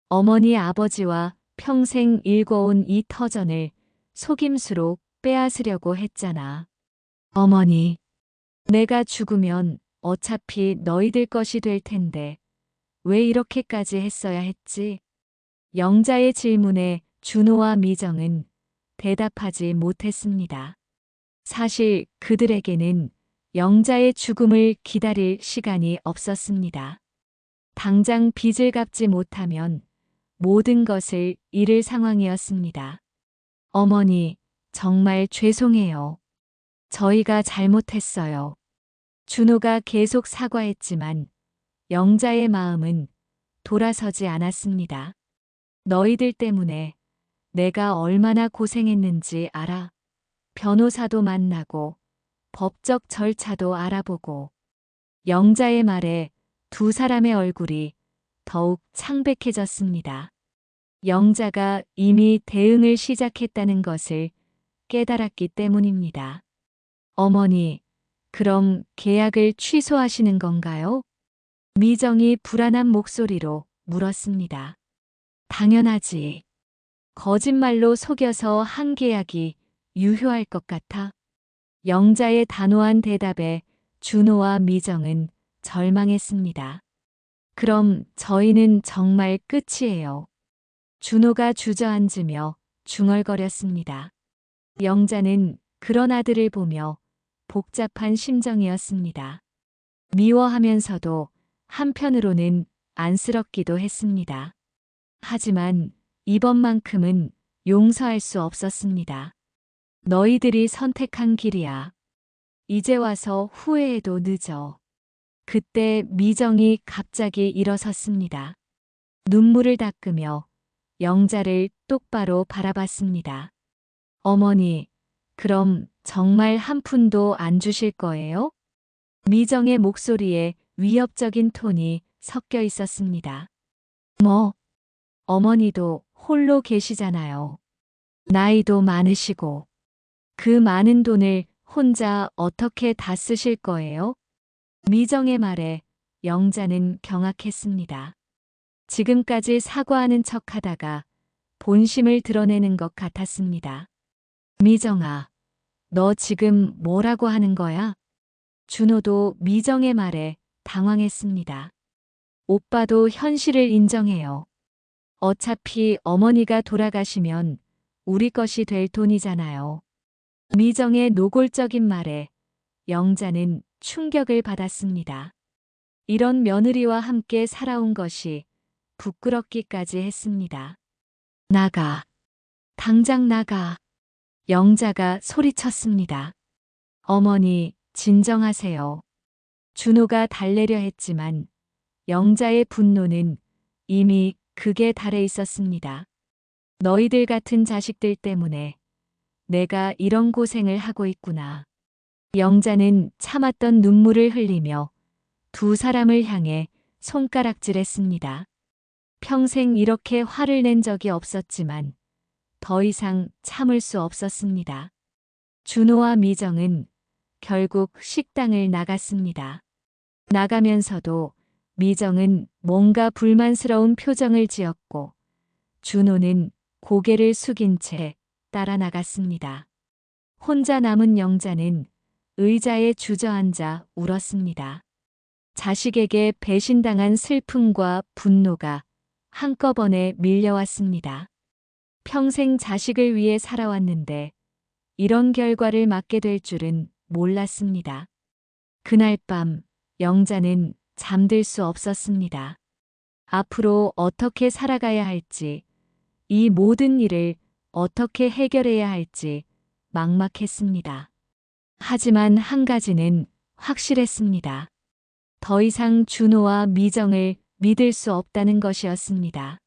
어머니 아버지와 평생 일궈온 이 터전을 속임수로 빼앗으려고 했잖아. 어머니, 내가 죽으면 어차피 너희들 것이 될 텐데 왜 이렇게까지 했어야 했지? 영자의 질문에 준호와 미정은 대답하지 못했습니다. 사실 그들에게는 영자의 죽음을 기다릴 시간이 없었습니다. 당장 빚을 갚지 못하면 모든 것을 잃을 상황이었습니다. 어머니, 정말 죄송해요. 저희가 잘못했어요. 준호가 계속 사과했지만 영자의 마음은 돌아서지 않았습니다. 너희들 때문에 내가 얼마나 고생했는지 알아. 변호사도 만나고 법적 절차도 알아보고. 영자의 말에 두 사람의 얼굴이 더욱 창백해졌습니다. 영자가 이미 대응을 시작했다는 것을 깨달았기 때문입니다. 어머니, 그럼 계약을 취소하시는 건가요? 미정이 불안한 목소리로 물었습니다. 당연하지. 거짓말로 속여서 한 계약이 유효할 것 같아? 영자의 단호한 대답에 준호와 미정은 절망했습니다. 그럼 저희는 정말 끝이에요. 준호가 주저앉으며 중얼거렸습니다. 영자는 그런 아들을 보며 복잡한 심정이었습니다. 미워하면서도 한편으로는 안쓰럽기도 했습니다. 하지만 이번만큼은 용서할 수 없었습니다. 너희들이 선택한 길이야. 이제 와서 후회해도 늦어. 그때 미정이 갑자기 일어섰습니다. 눈물을 닦으며 영자를 똑바로 바라봤습니다. 어머니, 그럼 정말 한 푼도 안 주실 거예요? 미정의 목소리에 위협적인 톤이 섞여 있었습니다. 어머니도 홀로 계시잖아요. 나이도 많으시고. 그 많은 돈을 혼자 어떻게 다 쓰실 거예요? 미정의 말에 영자는 경악했습니다. 지금까지 사과하는 척하다가 본심을 드러내는 것 같았습니다. 미정아, 너 지금 뭐라고 하는 거야? 준호도 미정의 말에 당황했습니다. 오빠도 현실을 인정해요. 어차피 어머니가 돌아가시면 우리 것이 될 돈이잖아요. 미정의 노골적인 말에 영자는 충격을 받았습니다. 이런 며느리와 함께 살아온 것이 부끄럽기까지 했습니다. 나가. 당장 나가. 영자가 소리쳤습니다. 어머니, 진정하세요. 준호가 달래려 했지만 영자의 분노는 이미 극에 달해 있었습니다. 너희들 같은 자식들 때문에 내가 이런 고생을 하고 있구나. 영자는 참았던 눈물을 흘리며 두 사람을 향해 손가락질했습니다. 평생 이렇게 화를 낸 적이 없었지만 더 이상 참을 수 없었습니다. 준호와 미정은 결국 식당을 나갔습니다. 나가면서도 미정은 뭔가 불만스러운 표정을 지었고 준호는 고개를 숙인 채 따라 나갔습니다. 혼자 남은 영자는 의자에 주저앉아 울었습니다. 자식에게 배신당한 슬픔과 분노가 한꺼번에 밀려왔습니다. 평생 자식을 위해 살아왔는데 이런 결과를 맞게 될 줄은 몰랐습니다. 그날 밤 영자는 잠들 수 없었습니다. 앞으로 어떻게 살아가야 할지, 이 모든 일을 어떻게 해결해야 할지 막막했습니다. 하지만 한 가지는 확실했습니다. 더 이상 준호와 미정을 믿을 수 없다는 것이었습니다.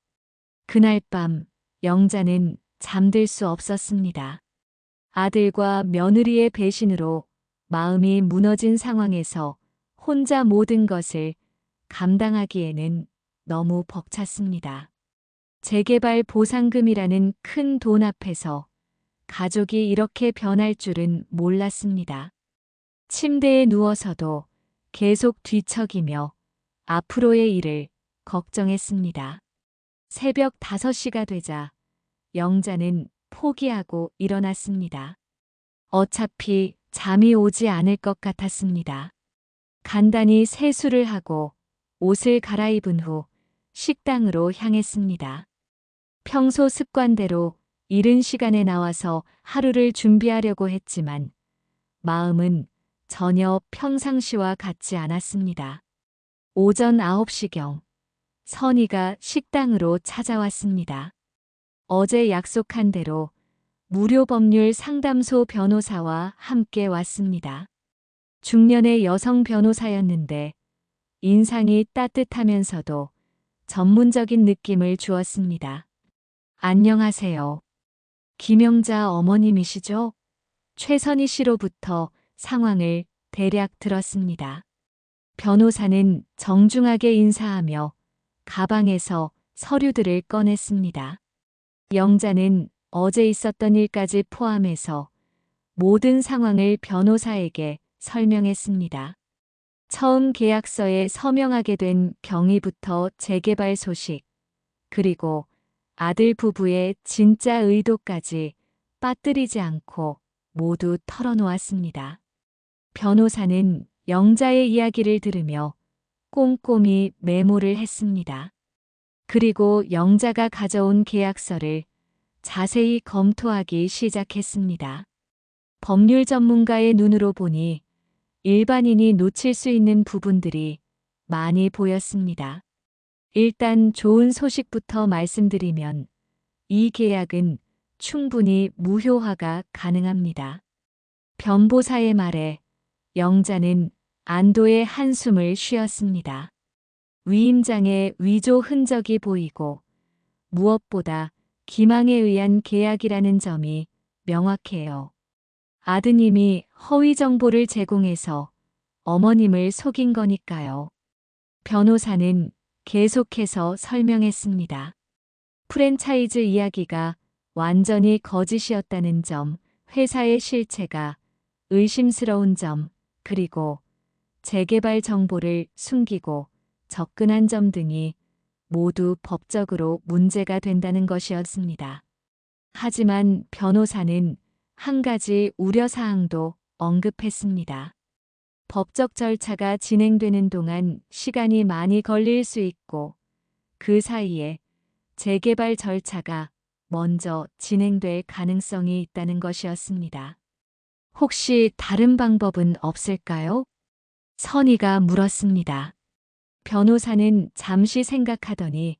그날 밤 영자는 잠들 수 없었습니다. 아들과 며느리의 배신으로 마음이 무너진 상황에서 혼자 모든 것을 감당하기에는 너무 벅찼습니다. 재개발 보상금이라는 큰 돈 앞에서 가족이 이렇게 변할 줄은 몰랐습니다. 침대에 누워서도 계속 뒤척이며 앞으로의 일을 걱정했습니다. 새벽 5시가 되자 영자는 포기하고 일어났습니다. 어차피 잠이 오지 않을 것 같았습니다. 간단히 세수를 하고 옷을 갈아입은 후 식당으로 향했습니다. 평소 습관대로 이른 시간에 나와서 하루를 준비하려고 했지만 마음은 전혀 평상시와 같지 않았습니다. 오전 9시경 선희가 식당으로 찾아왔습니다. 어제 약속한 대로 무료 법률 상담소 변호사와 함께 왔습니다. 중년의 여성 변호사였는데 인상이 따뜻하면서도 전문적인 느낌을 주었습니다. 안녕하세요. 김영자 어머님이시죠? 최선희 씨로부터 상황을 대략 들었습니다. 변호사는 정중하게 인사하며 가방에서 서류들을 꺼냈습니다. 영자는 어제 있었던 일까지 포함해서 모든 상황을 변호사에게 설명했습니다. 처음 계약서에 서명하게 된 경위부터 재개발 소식, 그리고 아들 부부의 진짜 의도까지 빠뜨리지 않고 모두 털어놓았습니다. 변호사는 영자의 이야기를 들으며 꼼꼼히 메모를 했습니다. 그리고 영자가 가져온 계약서를 자세히 검토하기 시작했습니다. 법률 전문가의 눈으로 보니 일반인이 놓칠 수 있는 부분들이 많이 보였습니다. 일단 좋은 소식부터 말씀드리면 이 계약은 충분히 무효화가 가능합니다. 변보사의 말에 영자는 안도의 한숨을 쉬었습니다. 위임장에 위조 흔적이 보이고 무엇보다 기망에 의한 계약이라는 점이 명확해요. 아드님이 허위 정보를 제공해서 어머님을 속인 거니까요. 변호사는 계속해서 설명했습니다. 프랜차이즈 이야기가 완전히 거짓이었다는 점, 회사의 실체가 의심스러운 점, 그리고 재개발 정보를 숨기고 접근한 점 등이 모두 법적으로 문제가 된다는 것이었습니다. 하지만 변호사는 한 가지 우려사항도 언급했습니다. 법적 절차가 진행되는 동안 시간이 많이 걸릴 수 있고 그 사이에 재개발 절차가 먼저 진행될 가능성이 있다는 것이었습니다. 혹시 다른 방법은 없을까요? 선희가 물었습니다. 변호사는 잠시 생각하더니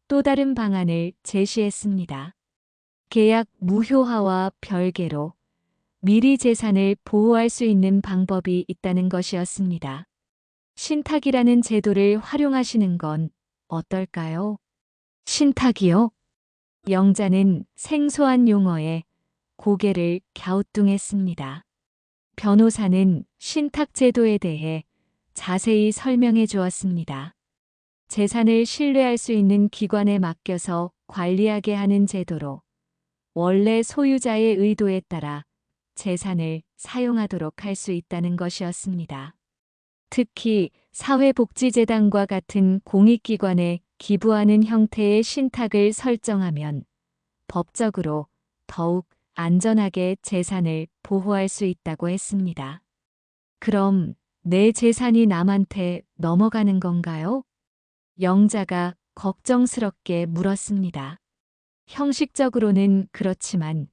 또 다른 방안을 제시했습니다. 계약 무효화와 별개로 미리 재산을 보호할 수 있는 방법이 있다는 것이었습니다. 신탁이라는 제도를 활용하시는 건 어떨까요? 신탁이요? 영자는 생소한 용어에 고개를 갸우뚱했습니다. 변호사는 신탁 제도에 대해 자세히 설명해 주었습니다. 재산을 신뢰할 수 있는 기관에 맡겨서 관리하게 하는 제도로 원래 소유자의 의도에 따라 재산을 사용하도록 할 수 있다는 것이었습니다. 특히 사회복지재단과 같은 공익기관에 기부하는 형태의 신탁을 설정하면 법적으로 더욱 안전하게 재산을 보호할 수 있다고 했습니다. 그럼 내 재산이 남한테 넘어가는 건가요? 영자가 걱정스럽게 물었습니다. 형식적으로는 그렇지만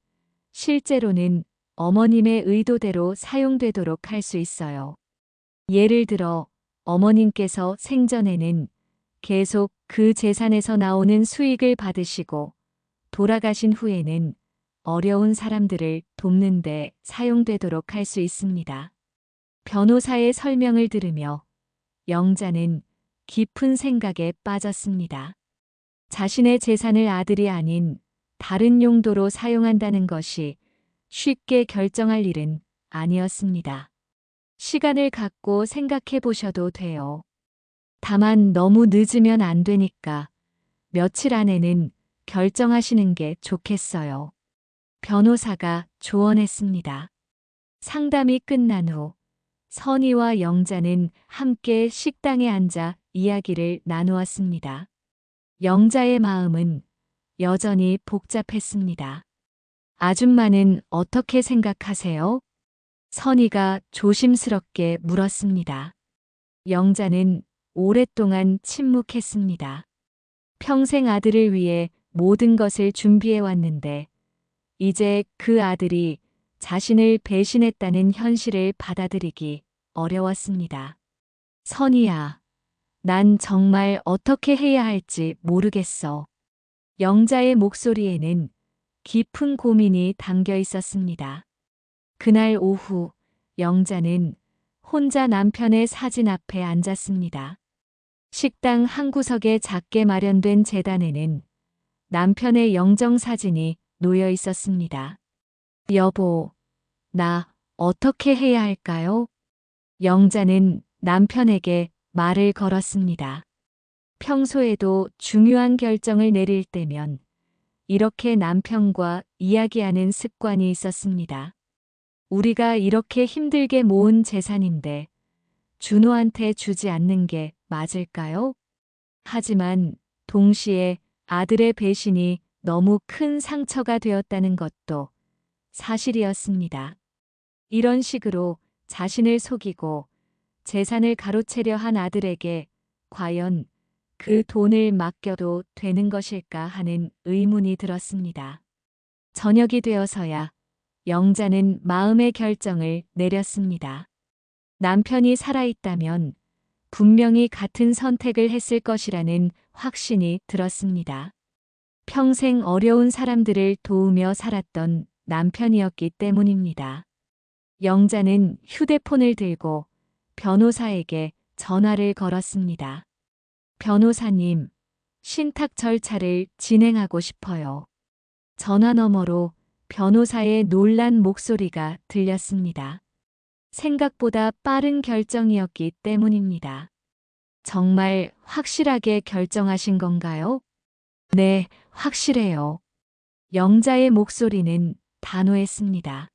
실제로는 어머님의 의도대로 사용되도록 할 수 있어요. 예를 들어 어머님께서 생전에는 계속 그 재산에서 나오는 수익을 받으시고 돌아가신 후에는 어려운 사람들을 돕는 데 사용되도록 할 수 있습니다. 변호사의 설명을 들으며 영자는 깊은 생각에 빠졌습니다. 자신의 재산을 아들이 아닌 다른 용도로 사용한다는 것이 쉽게 결정할 일은 아니었습니다. 시간을 갖고 생각해 보셔도 돼요. 다만 너무 늦으면 안 되니까 며칠 안에는 결정하시는 게 좋겠어요. 변호사가 조언했습니다. 상담이 끝난 후 선희와 영자는 함께 식당에 앉아 이야기를 나누었습니다. 영자의 마음은 여전히 복잡했습니다. 아줌마는 어떻게 생각하세요? 선희가 조심스럽게 물었습니다. 영자는 오랫동안 침묵했습니다. 평생 아들을 위해 모든 것을 준비해 왔는데 이제 그 아들이 자신을 배신했다는 현실을 받아들이기 어려웠습니다. 선희야, 난 정말 어떻게 해야 할지 모르겠어. 영자의 목소리에는 깊은 고민이 담겨 있었습니다. 그날 오후 영자는 혼자 남편의 사진 앞에 앉았습니다. 식당 한 구석에 작게 마련된 재단에는 남편의 영정사진이 놓여 있었습니다. 여보, 나 어떻게 해야 할까요? 영자는 남편에게 말을 걸었습니다. 평소에도 중요한 결정을 내릴 때면 이렇게 남편과 이야기하는 습관이 있었습니다. 우리가 이렇게 힘들게 모은 재산인데 준호한테 주지 않는 게 맞을까요? 하지만 동시에 아들의 배신이 너무 큰 상처가 되었다는 것도 사실이었습니다. 이런 식으로 자신을 속이고 재산을 가로채려 한 아들에게 과연 그 돈을 맡겨도 되는 것일까 하는 의문이 들었습니다. 저녁이 되어서야 영자는 마음의 결정을 내렸습니다. 남편이 살아있다면 분명히 같은 선택을 했을 것이라는 확신이 들었습니다. 평생 어려운 사람들을 도우며 살았던 남편이었기 때문입니다. 영자는 휴대폰을 들고 변호사에게 전화를 걸었습니다. 변호사님, 신탁 절차를 진행하고 싶어요. 전화 너머로 변호사의 놀란 목소리가 들렸습니다. 생각보다 빠른 결정이었기 때문입니다. 정말 확실하게 결정하신 건가요? 네, 확실해요. 영자의 목소리는 단호했습니다.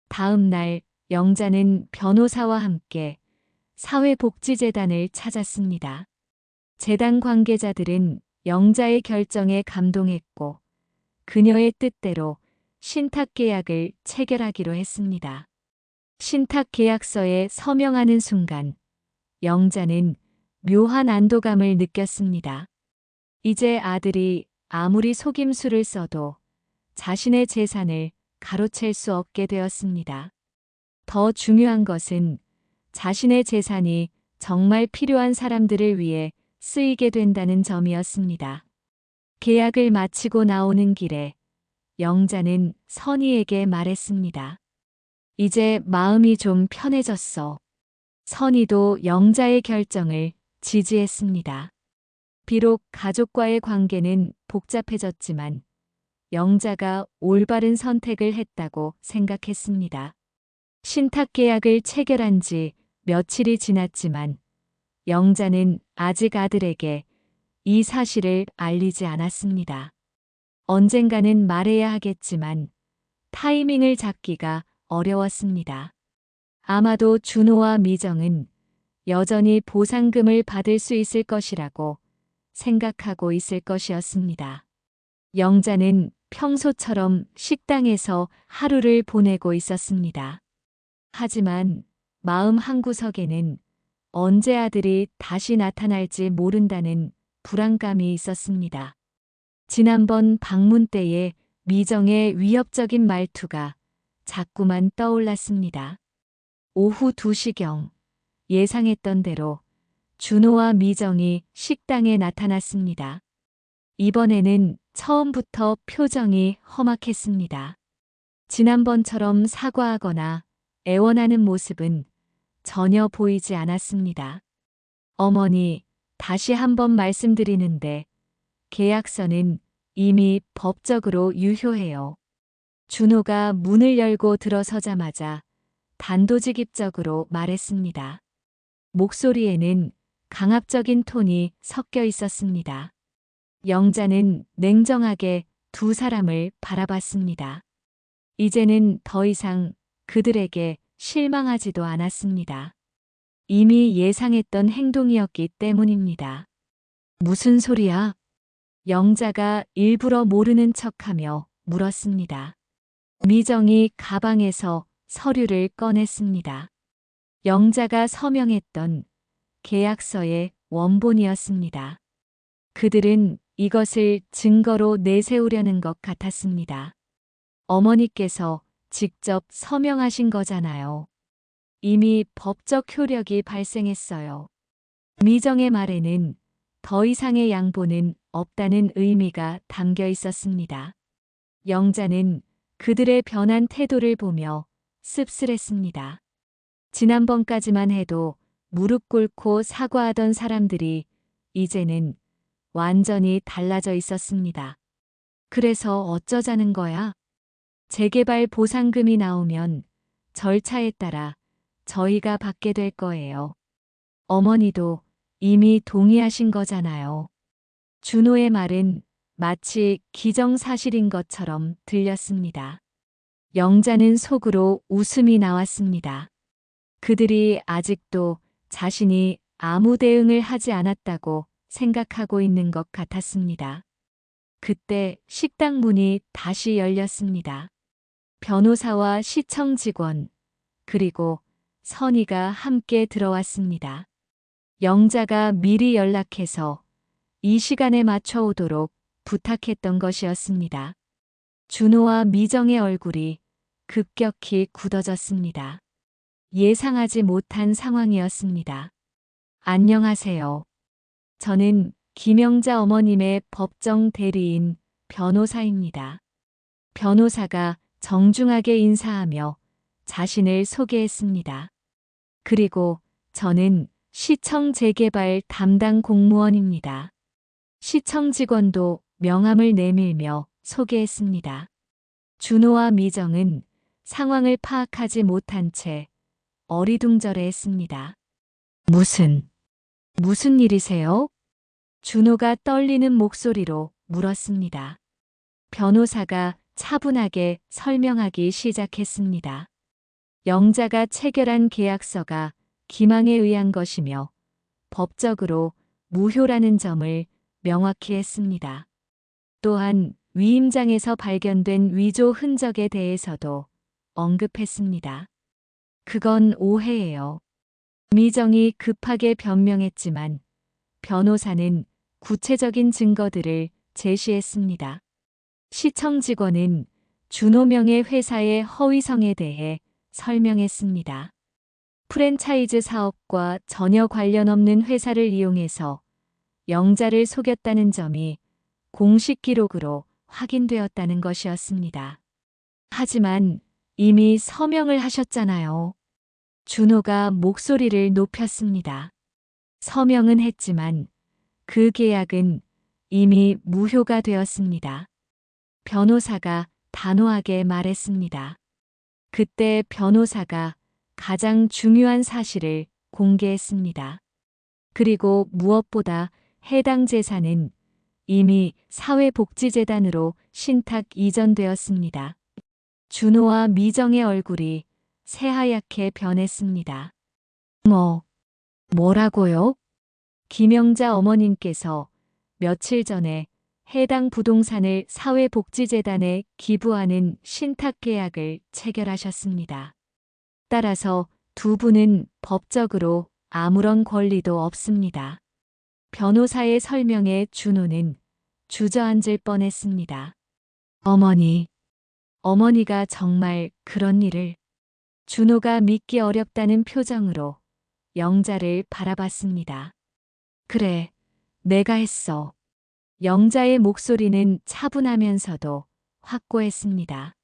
다음 날 영자는 변호사와 함께 사회복지재단을 찾았습니다. 재단 관계자들은 영자의 결정에 감동했고 그녀의 뜻대로 신탁계약을 체결하기로 했습니다. 신탁계약서에 서명하는 순간 영자는 묘한 안도감을 느꼈습니다. 이제 아들이 아무리 속임수를 써도 자신의 재산을 가로챌 수 없게 되었습니다. 더 중요한 것은 자신의 재산이 정말 필요한 사람들을 위해 쓰이게 된다는 점이었습니다. 계약을 마치고 나오는 길에 영자는 선희에게 말했습니다. 이제 마음이 좀 편해졌어. 선희도 영자의 결정을 지지했습니다. 비록 가족과의 관계는 복잡해졌지만 영자가 올바른 선택을 했다고 생각했습니다. 신탁 계약을 체결한 지 며칠이 지났지만 영자는 아직 아들에게 이 사실을 알리지 않았습니다. 언젠가는 말해야 하겠지만 타이밍을 잡기가 어려웠습니다. 아마도 준호와 미정은 여전히 보상금을 받을 수 있을 것이라고 생각하고 있을 것이었습니다. 영자는 평소처럼 식당에서 하루를 보내고 있었습니다. 하지만 마음 한구석에는 언제 아들이 다시 나타날지 모른다는 불안감이 있었습니다. 지난번 방문 때의 미정의 위협적인 말투가 자꾸만 떠올랐습니다. 오후 2시경 예상했던 대로 준호와 미정이 식당에 나타났습니다. 이번에는 처음부터 표정이 험악했습니다. 지난번처럼 사과하거나 애원하는 모습은 전혀 보이지 않았습니다. 어머니, 다시 한번 말씀드리는데 계약서는 이미 법적으로 유효해요. 준호가 문을 열고 들어서자마자 단도직입적으로 말했습니다. 목소리에는 강압적인 톤이 섞여 있었습니다. 영자는 냉정하게 두 사람을 바라봤습니다. 이제는 더 이상 그들에게 실망하지도 않았습니다. 이미 예상했던 행동이었기 때문입니다. 무슨 소리야? 영자가 일부러 모르는 척하며 물었습니다. 미정이 가방에서 서류를 꺼냈습니다. 영자가 서명했던 계약서의 원본이었습니다. 그들은 이것을 증거로 내세우려는 것 같았습니다. 어머니께서 직접 서명하신 거잖아요. 이미 법적 효력이 발생했어요. 미정의 말에는 더 이상의 양보는 없다는 의미가 담겨 있었습니다. 영자는 그들의 변한 태도를 보며 씁쓸했습니다. 지난번까지만 해도 무릎 꿇고 사과하던 사람들이 이제는 완전히 달라져 있었습니다. 그래서 어쩌자는 거야? 재개발 보상금이 나오면 절차에 따라 저희가 받게 될 거예요. 어머니도 이미 동의하신 거잖아요. 준호의 말은 마치 기정사실인 것처럼 들렸습니다. 영자는 속으로 웃음이 나왔습니다. 그들이 아직도 자신이 아무 대응을 하지 않았다고 생각하고 있는 것 같았습니다. 그때 식당 문이 다시 열렸습니다. 변호사와 시청 직원, 그리고 선희가 함께 들어왔습니다. 영자가 미리 연락해서 이 시간에 맞춰 오도록 부탁했던 것이었습니다. 준호와 미정의 얼굴이 급격히 굳어졌습니다. 예상하지 못한 상황이었습니다. 안녕하세요. 저는 김영자 어머님의 법정 대리인 변호사입니다. 변호사가 정중하게 인사하며 자신을 소개했습니다. 그리고 저는 시청 재개발 담당 공무원입니다. 시청 직원도 명함을 내밀며 소개했습니다. 준호와 미정은 상황을 파악하지 못한 채 어리둥절해했습니다. 무슨 일이세요? 준호가 떨리는 목소리로 물었습니다. 변호사가 차분하게 설명하기 시작했습니다. 영자가 체결한 계약서가 기망에 의한 것이며 법적으로 무효라는 점을 명확히 했습니다. 또한 위임장에서 발견된 위조 흔적에 대해서도 언급했습니다. 그건 오해예요. 미정이 급하게 변명했지만 변호사는 구체적인 증거들을 제시했습니다. 시청 직원은 준호명의 회사의 허위성에 대해 설명했습니다. 프랜차이즈 사업과 전혀 관련 없는 회사를 이용해서 영자를 속였다는 점이 공식 기록으로 확인되었다는 것이었습니다. 하지만 이미 서명을 하셨잖아요. 준호가 목소리를 높였습니다. 서명은 했지만 그 계약은 이미 무효가 되었습니다. 변호사가 단호하게 말했습니다. 그때 변호사가 가장 중요한 사실을 공개했습니다. 그리고 무엇보다 해당 재산은 이미 사회복지재단으로 신탁 이전되었습니다. 준호와 미정의 얼굴이 새하얗게 변했습니다. 뭐라고요? 김영자 어머님께서 며칠 전에 해당 부동산을 사회복지재단에 기부하는 신탁 계약을 체결하셨습니다. 따라서 두 분은 법적으로 아무런 권리도 없습니다. 변호사의 설명에 준호는 주저앉을 뻔했습니다. 어머니가 정말 그런 일을. 준호가 믿기 어렵다는 표정으로 영자를 바라봤습니다. 그래, 내가 했어. 영자의 목소리는 차분하면서도 확고했습니다.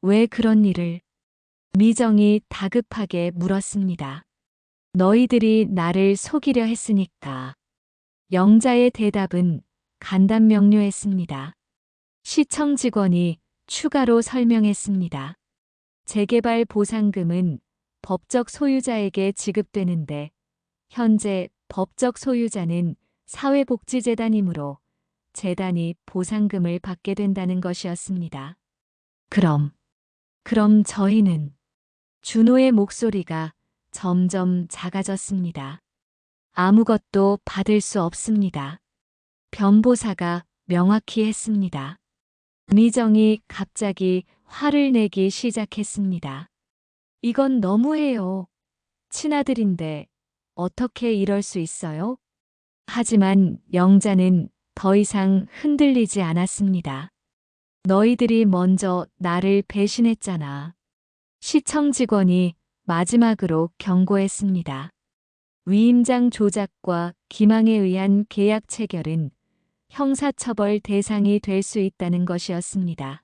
왜 그런 일을? 미정이 다급하게 물었습니다. 너희들이 나를 속이려 했으니까. 영자의 대답은 간단명료했습니다. 시청 직원이 추가로 설명했습니다. 재개발 보상금은 법적 소유자에게 지급되는데 현재 법적 소유자는 사회복지재단이므로 재단이 보상금을 받게 된다는 것이었습니다. 그럼 저희는? 준호의 목소리가 점점 작아졌습니다. 아무것도 받을 수 없습니다. 변보사가 명확히 했습니다. 미정이 갑자기 화를 내기 시작했습니다. 이건 너무해요. 친아들인데 어떻게 이럴 수 있어요? 하지만 영자는 더 이상 흔들리지 않았습니다. 너희들이 먼저 나를 배신했잖아. 시청 직원이 마지막으로 경고했습니다. 위임장 조작과 기망에 의한 계약 체결은 형사처벌 대상이 될 수 있다는 것이었습니다.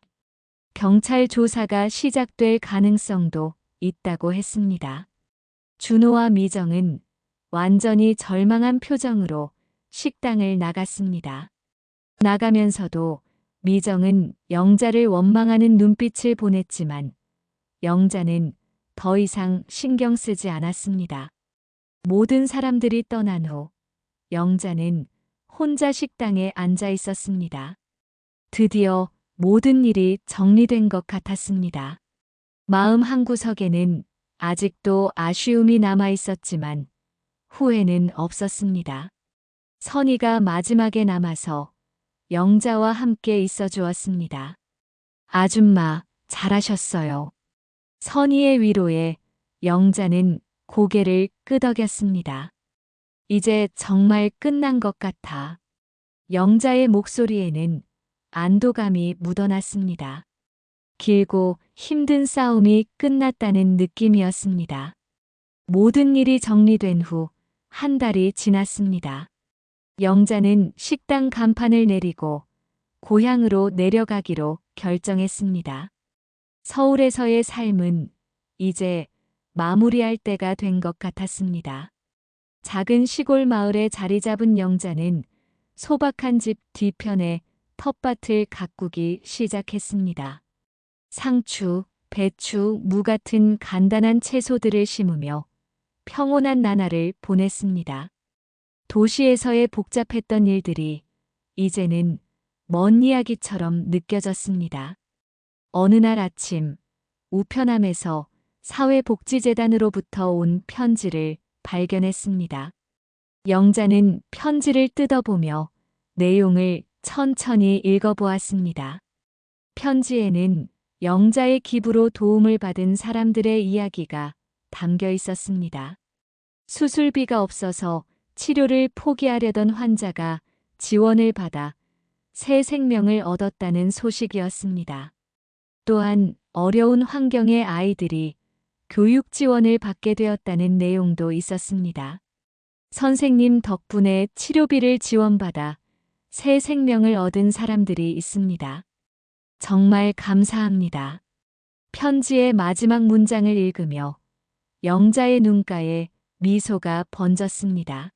경찰 조사가 시작될 가능성도 있다고 했습니다. 준호와 미정은 완전히 절망한 표정으로 식당을 나갔습니다. 나가면서도 미정은 영자를 원망하는 눈빛을 보냈지만 영자는 더 이상 신경 쓰지 않았습니다. 모든 사람들이 떠난 후 영자는 혼자 식당에 앉아 있었습니다. 드디어 모든 일이 정리된 것 같았습니다. 마음 한구석에는 아직도 아쉬움이 남아 있었지만 후회는 없었습니다. 선희가 마지막에 남아서 영자와 함께 있어 주었습니다. 아줌마, 잘하셨어요. 선희의 위로에 영자는 고개를 끄덕였습니다. 이제 정말 끝난 것 같아. 영자의 목소리에는 안도감이 묻어났습니다. 길고 힘든 싸움이 끝났다는 느낌이었습니다. 모든 일이 정리된 후 한 달이 지났습니다. 영자는 식당 간판을 내리고 고향으로 내려가기로 결정했습니다. 서울에서의 삶은 이제 마무리할 때가 된 것 같았습니다. 작은 시골 마을에 자리 잡은 영자는 소박한 집 뒤편에 텃밭을 가꾸기 시작했습니다. 상추, 배추, 무 같은 간단한 채소들을 심으며 평온한 나날을 보냈습니다. 도시에서의 복잡했던 일들이 이제는 먼 이야기처럼 느껴졌습니다. 어느 날 아침, 우편함에서 사회복지재단으로부터 온 편지를 발견했습니다. 영자는 편지를 뜯어보며 내용을 천천히 읽어보았습니다. 편지에는 영자의 기부로 도움을 받은 사람들의 이야기가 담겨 있었습니다. 수술비가 없어서 치료를 포기하려던 환자가 지원을 받아 새 생명을 얻었다는 소식이었습니다. 또한 어려운 환경의 아이들이 교육 지원을 받게 되었다는 내용도 있었습니다. 선생님 덕분에 치료비를 지원받아 새 생명을 얻은 사람들이 있습니다. 정말 감사합니다. 편지의 마지막 문장을 읽으며 영자의 눈가에 미소가 번졌습니다.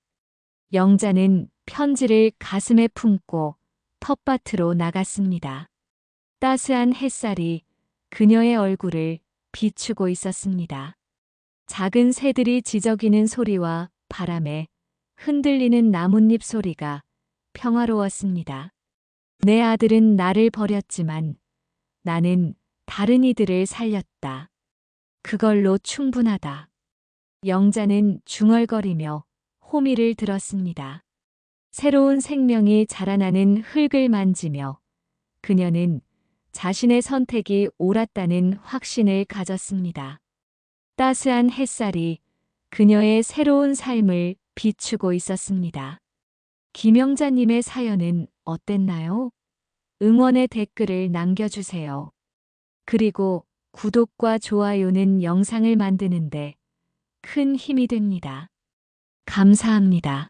영자는 편지를 가슴에 품고 텃밭으로 나갔습니다. 따스한 햇살이 그녀의 얼굴을 비추고 있었습니다. 작은 새들이 지저귀는 소리와 바람에 흔들리는 나뭇잎 소리가 평화로웠습니다. 내 아들은 나를 버렸지만 나는 다른 이들을 살렸다. 그걸로 충분하다. 영자는 중얼거리며 호미를 들었습니다. 새로운 생명이 자라나는 흙을 만지며 그녀는 자신의 선택이 옳았다는 확신을 가졌습니다. 따스한 햇살이 그녀의 새로운 삶을 비추고 있었습니다. 김영자님의 사연은 어땠나요? 응원의 댓글을 남겨주세요. 그리고 구독과 좋아요는 영상을 만드는데 큰 힘이 됩니다. 감사합니다.